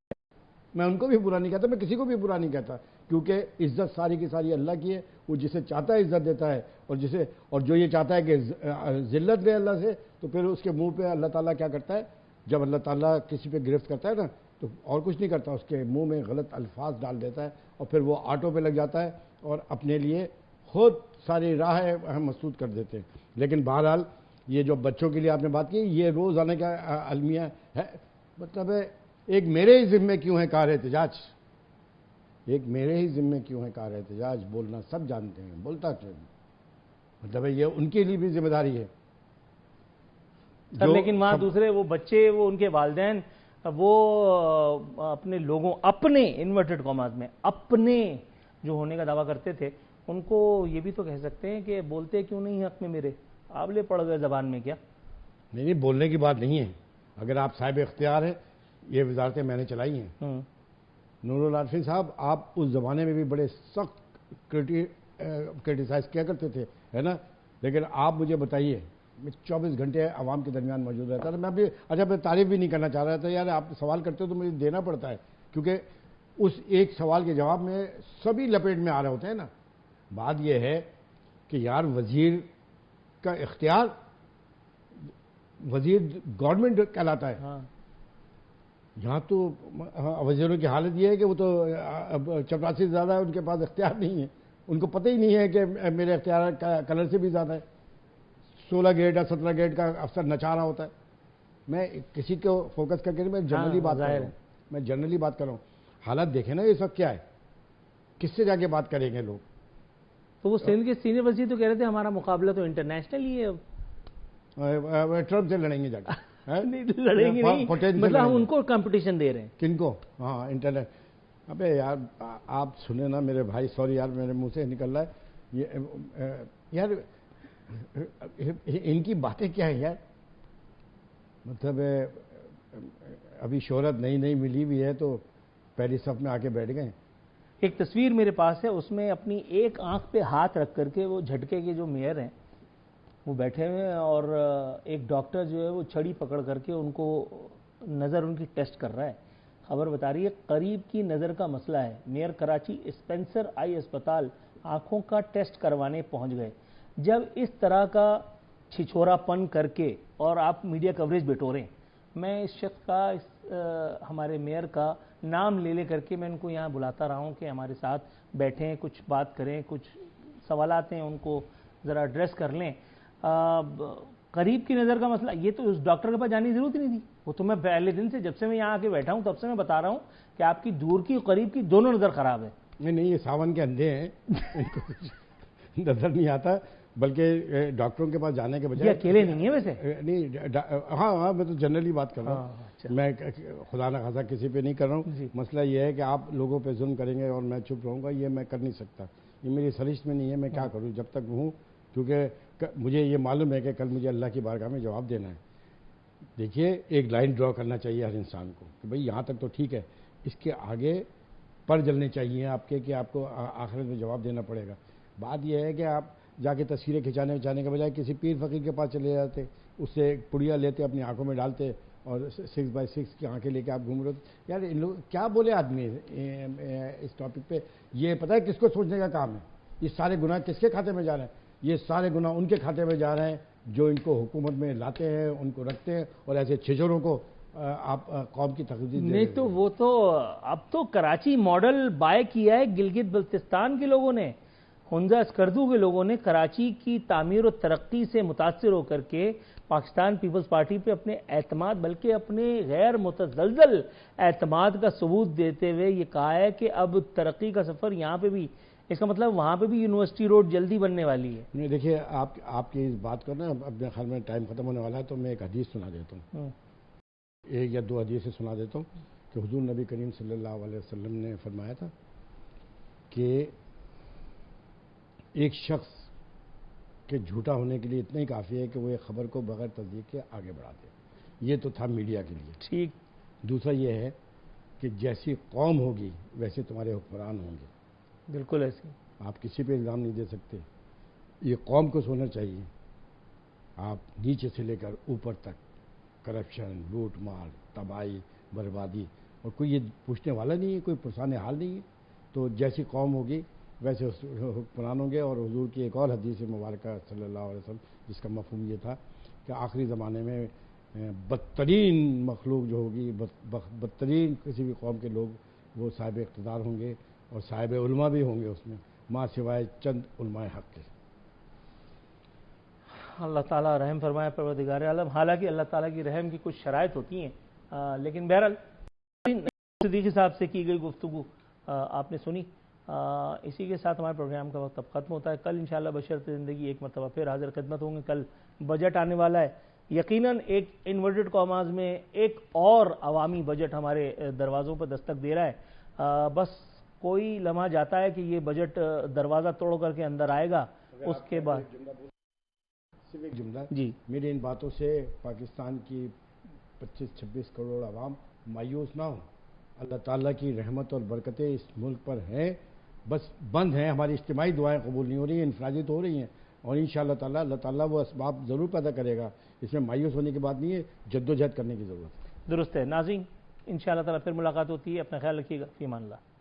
میں ان کو بھی برا نہیں کہتا, میں کسی کو بھی برا نہیں کہتا, کیونکہ عزت ساری کی ساری اللہ کی ہے. وہ جسے چاہتا ہے عزت دیتا ہے, اور جو یہ چاہتا ہے کہ ذلت لے اللہ سے, تو پھر اس کے منہ پہ اللہ تعالیٰ کیا کرتا ہے, جب اللہ تعالیٰ کسی پہ گرفت کرتا ہے نا تو اور کچھ نہیں کرتا, اس کے منہ میں غلط الفاظ ڈال دیتا ہے, اور پھر وہ آٹو پہ لگ جاتا ہے اور اپنے لیے خود ساری راہیں ہم مسدود کر دیتے ہیں. لیکن بہرحال یہ جو بچوں کے لیے آپ نے بات کی, یہ روز آنے کا المیہ ہے. مطلب ہے ایک میرے ہی ذمے کیوں ہے کار احتجاج, ایک میرے ہی ذمے کیوں ہے کار احتجاج, بولنا سب جانتے ہیں, بولتا کیوں نہیں. مطلب ہے یہ ان کے لیے بھی ذمہ داری ہے. لیکن وہاں دوسرے وہ بچے, وہ ان کے والدین, وہ اپنے لوگوں, اپنے انورٹڈ کاماز میں اپنے جو ہونے کا دعویٰ کرتے تھے, ان کو یہ بھی تو کہہ سکتے ہیں کہ بولتے کیوں نہیں حق میں میرے, آپ لے پڑ گئے زبان میں کیا؟ نہیں, بولنے کی بات نہیں ہے. اگر آپ صاحب اختیار ہیں, یہ وزارتیں میں نے چلائی ہیں. نور العارفین صاحب, آپ اس زمانے میں بھی بڑے سخت کرٹیسائز کیا کرتے تھے, ہے نا, لیکن آپ مجھے بتائیے میں 24 گھنٹے عوام کے درمیان موجود رہتا تھا. میں ابھی میں تعریف بھی نہیں کرنا چاہ رہا تھا. یار آپ سوال کرتے ہو تو مجھے دینا پڑتا ہے, کیونکہ اس ایک سوال کے جواب میں سبھی لپیٹ میں آ رہے ہوتے ہیں نا. بات یہ ہے کہ یار وزیر کا اختیار وزیر گورنمنٹ کہلاتا ہے. یہاں تو وزیروں کی حالت یہ ہے کہ وہ تو چپراسی سے زیادہ ہے, ان کے پاس اختیار نہیں ہے. ان کو پتہ ہی نہیں ہے کہ میرے اختیار کا کلر سے بھی زیادہ ہے. 16 گریڈ یا 17 گریڈ کا افسر نچا رہا ہوتا ہے. میں کسی کو فوکس کر کے میں جنرلی بات کر رہا ہوں. میں جنرلی بات کر رہا ہوں. حالت دیکھیں نا اس وقت کیا ہے, کس سے جا کے بات کریں گے لوگ. تو وہ سندھ کے سینئر وزیر تو کہہ رہے تھے ہمارا مقابلہ تو انٹرنیشنل ہی ہے, ٹرمپ سے لڑیں گے جا کے. لڑیں گے نہیں, مطلب ہم ان کو کمپٹیشن دے رہے ہیں. کن کو؟ ہاں انٹرنیٹ. ابے یار آپ سنیں نا میرے بھائی, سوری یار میرے منہ سے نکل رہا ہے یہ یار, ان کی باتیں کیا ہیں یار. مطلب ابھی شہرت نئی ملی ہوئی ہے تو پہلی صف میں آ کے بیٹھ گئے. ایک تصویر میرے پاس ہے, اس میں اپنی ایک آنکھ پہ ہاتھ رکھ کر کے وہ جھٹکے کے جو میئر ہیں وہ بیٹھے ہوئے ہیں, اور ایک ڈاکٹر جو ہے وہ چھڑی پکڑ کر کے ان کو نظر ان کی ٹیسٹ کر رہا ہے. خبر بتا رہی ہے قریب کی نظر کا مسئلہ ہے. میئر کراچی اسپینسر آئی اسپتال آنکھوں کا ٹیسٹ کروانے پہنچ گئے. جب اس طرح کا چھچورا پن کر کے اور آپ میڈیا کوریج بٹوریں, میں اس شخص کا ہمارے میئر کا نام لے کر کے میں ان کو یہاں بلاتا رہا ہوں کہ ہمارے ساتھ بیٹھیں, کچھ بات کریں, کچھ سوالات ہیں ان کو ذرا ایڈریس کر لیں. قریب کی نظر کا مسئلہ, یہ تو اس ڈاکٹر کے پاس جانے کی ضرورت ہی نہیں تھی. وہ تو میں پہلے دن سے جب سے میں یہاں آ کے بیٹھا ہوں تب سے میں بتا رہا ہوں کہ آپ کی دور کی اور قریب کی دونوں نظر خراب ہے. نہیں یہ ساون کے اندھے ہیں, نظر نہیں آتا. بلکہ ڈاکٹروں کے پاس جانے کے بجائے یہ اکیلے نہیں ہیں ویسے. نہیں ہاں میں تو جنرلی بات کر رہا ہوں. میں خدا نہ خاصا کسی پہ نہیں کر رہا ہوں. مسئلہ یہ ہے کہ آپ لوگوں پہ ظلم کریں گے اور میں چپ رہوں گا, یہ میں کر نہیں سکتا. یہ میری سرشت میں نہیں ہے. میں کیا کروں جب تک ہوں, کیونکہ مجھے یہ معلوم ہے کہ کل مجھے اللہ کی بارگاہ میں جواب دینا ہے. دیکھیے ایک لائن ڈرا کرنا چاہیے ہر انسان کو کہ بھئی یہاں تک تو ٹھیک ہے, اس کے آگے پر جلنے چاہیے آپ کے کہ آپ کو آخرت میں جواب دینا پڑے گا. بات یہ ہے کہ آپ جا کے تصویریں کھچانے کے بجائے کسی پیر فقیر کے پاس چلے جاتے, اس سے ایک پڑیا لیتے اپنی آنکھوں میں ڈالتے اور 6x6 کی آنکھیں لے کے آپ گھوم رہے. یار ان لوگ کیا بولے آدمی اس ٹاپک پہ. یہ پتہ ہے کس کو سوچنے کا کام ہے. یہ سارے گناہ کس کے کھاتے میں جا رہے ہیں؟ یہ سارے گناہ ان کے کھاتے میں جا رہے ہیں جو ان کو حکومت میں لاتے ہیں, ان کو رکھتے ہیں, اور ایسے چھچوروں کو آپ قوم کی تقدیر نہیں تو وہ تو اب تو کراچی ماڈل بائے کیا ہے گلگت بلتستان کے لوگوں نے, ہنزا اسکردو کے لوگوں نے کراچی کی تعمیر و ترقی سے متاثر ہو کر کے پاکستان پیپلز پارٹی پہ اپنے اعتماد بلکہ اپنے غیر متزلزل اعتماد کا ثبوت دیتے ہوئے یہ کہا ہے کہ اب ترقی کا سفر یہاں پہ بھی, اس کا مطلب وہاں پہ بھی یونیورسٹی روڈ جلدی بننے والی ہے. نہیں دیکھیے آپ کی اس بات کرنا اپنے خیال میں ٹائم ختم ہونے والا ہے, تو میں ایک حدیث سنا دیتا ہوں, ایک یا دو حدیثیں سنا دیتا ہوں کہ حضور نبی کریم صلی اللہ علیہ وسلم نے فرمایا تھا کہ ایک شخص کے جھوٹا ہونے کے لیے اتنا ہی کافی ہے کہ وہ ایک خبر کو بغیر تصدیق کے آگے بڑھا دے. یہ تو تھا میڈیا کے لیے. ٹھیک. دوسرا یہ ہے کہ جیسی قوم ہوگی ویسے تمہارے حکمران ہوں گے. بالکل ایسے. آپ کسی پہ الزام نہیں دے سکتے. یہ قوم کو سوچنا چاہیے, آپ نیچے سے لے کر اوپر تک کرپشن, لوٹ مار, تباہی, بربادی, اور کوئی یہ پوچھنے والا نہیں ہے, کوئی پرسان حال نہیں ہے. تو جیسی قوم ہوگی ویسے حکمران ہوں گے. اور حضور کی ایک اور حدیث مبارکہ صلی اللہ علیہ وسلم جس کا مفہوم یہ تھا کہ آخری زمانے میں بدترین مخلوق جو ہوگی, بدترین کسی بھی قوم کے لوگ وہ صاحب اقتدار ہوں گے اور صاحب علماء بھی ہوں گے اس میں, ماں سوائے چند علماء حق کے. اللہ تعالیٰ رحم فرمائے پروردگار عالم. حالانکہ اللہ تعالیٰ کی رحم کی کچھ شرائط ہوتی ہیں, لیکن بہرحال صدیقی صاحب سے کی گئی گفتگو آپ نے سنی. اسی کے ساتھ ہمارے پروگرام کا وقت اب ختم ہوتا ہے. کل انشاءاللہ بشرط زندگی ایک مرتبہ پھر حاضر خدمت ہوں گے. کل بجٹ آنے والا ہے, یقیناً ایک انورٹڈ کاماز میں ایک اور عوامی بجٹ ہمارے دروازوں پر دستک دے رہا ہے. بس کوئی لمحہ جاتا ہے کہ یہ بجٹ دروازہ توڑ کر کے اندر آئے گا. اس کے بعد صرف ایک جملہ جی, میرے ان باتوں سے پاکستان کی 25-26 کروڑ عوام مایوس نہ ہوں. اللہ تعالیٰ کی رحمت اور برکتیں اس ملک پر ہیں, بس بند ہیں. ہماری اجتماعی دعائیں قبول نہیں ہو رہی ہیں, انفرادی تو ہو رہی ہیں, اور انشاءاللہ تعالیٰ اللہ تعالیٰ وہ اسباب ضرور پیدا کرے گا. اس میں مایوس ہونے کی بات نہیں ہے, جد و جہد کرنے کی ضرورت ہے. درست ہے. ناظرین انشاءاللہ تعالیٰ پھر ملاقات ہوتی ہے. اپنا خیال رکھیے گا. فی امان اللہ.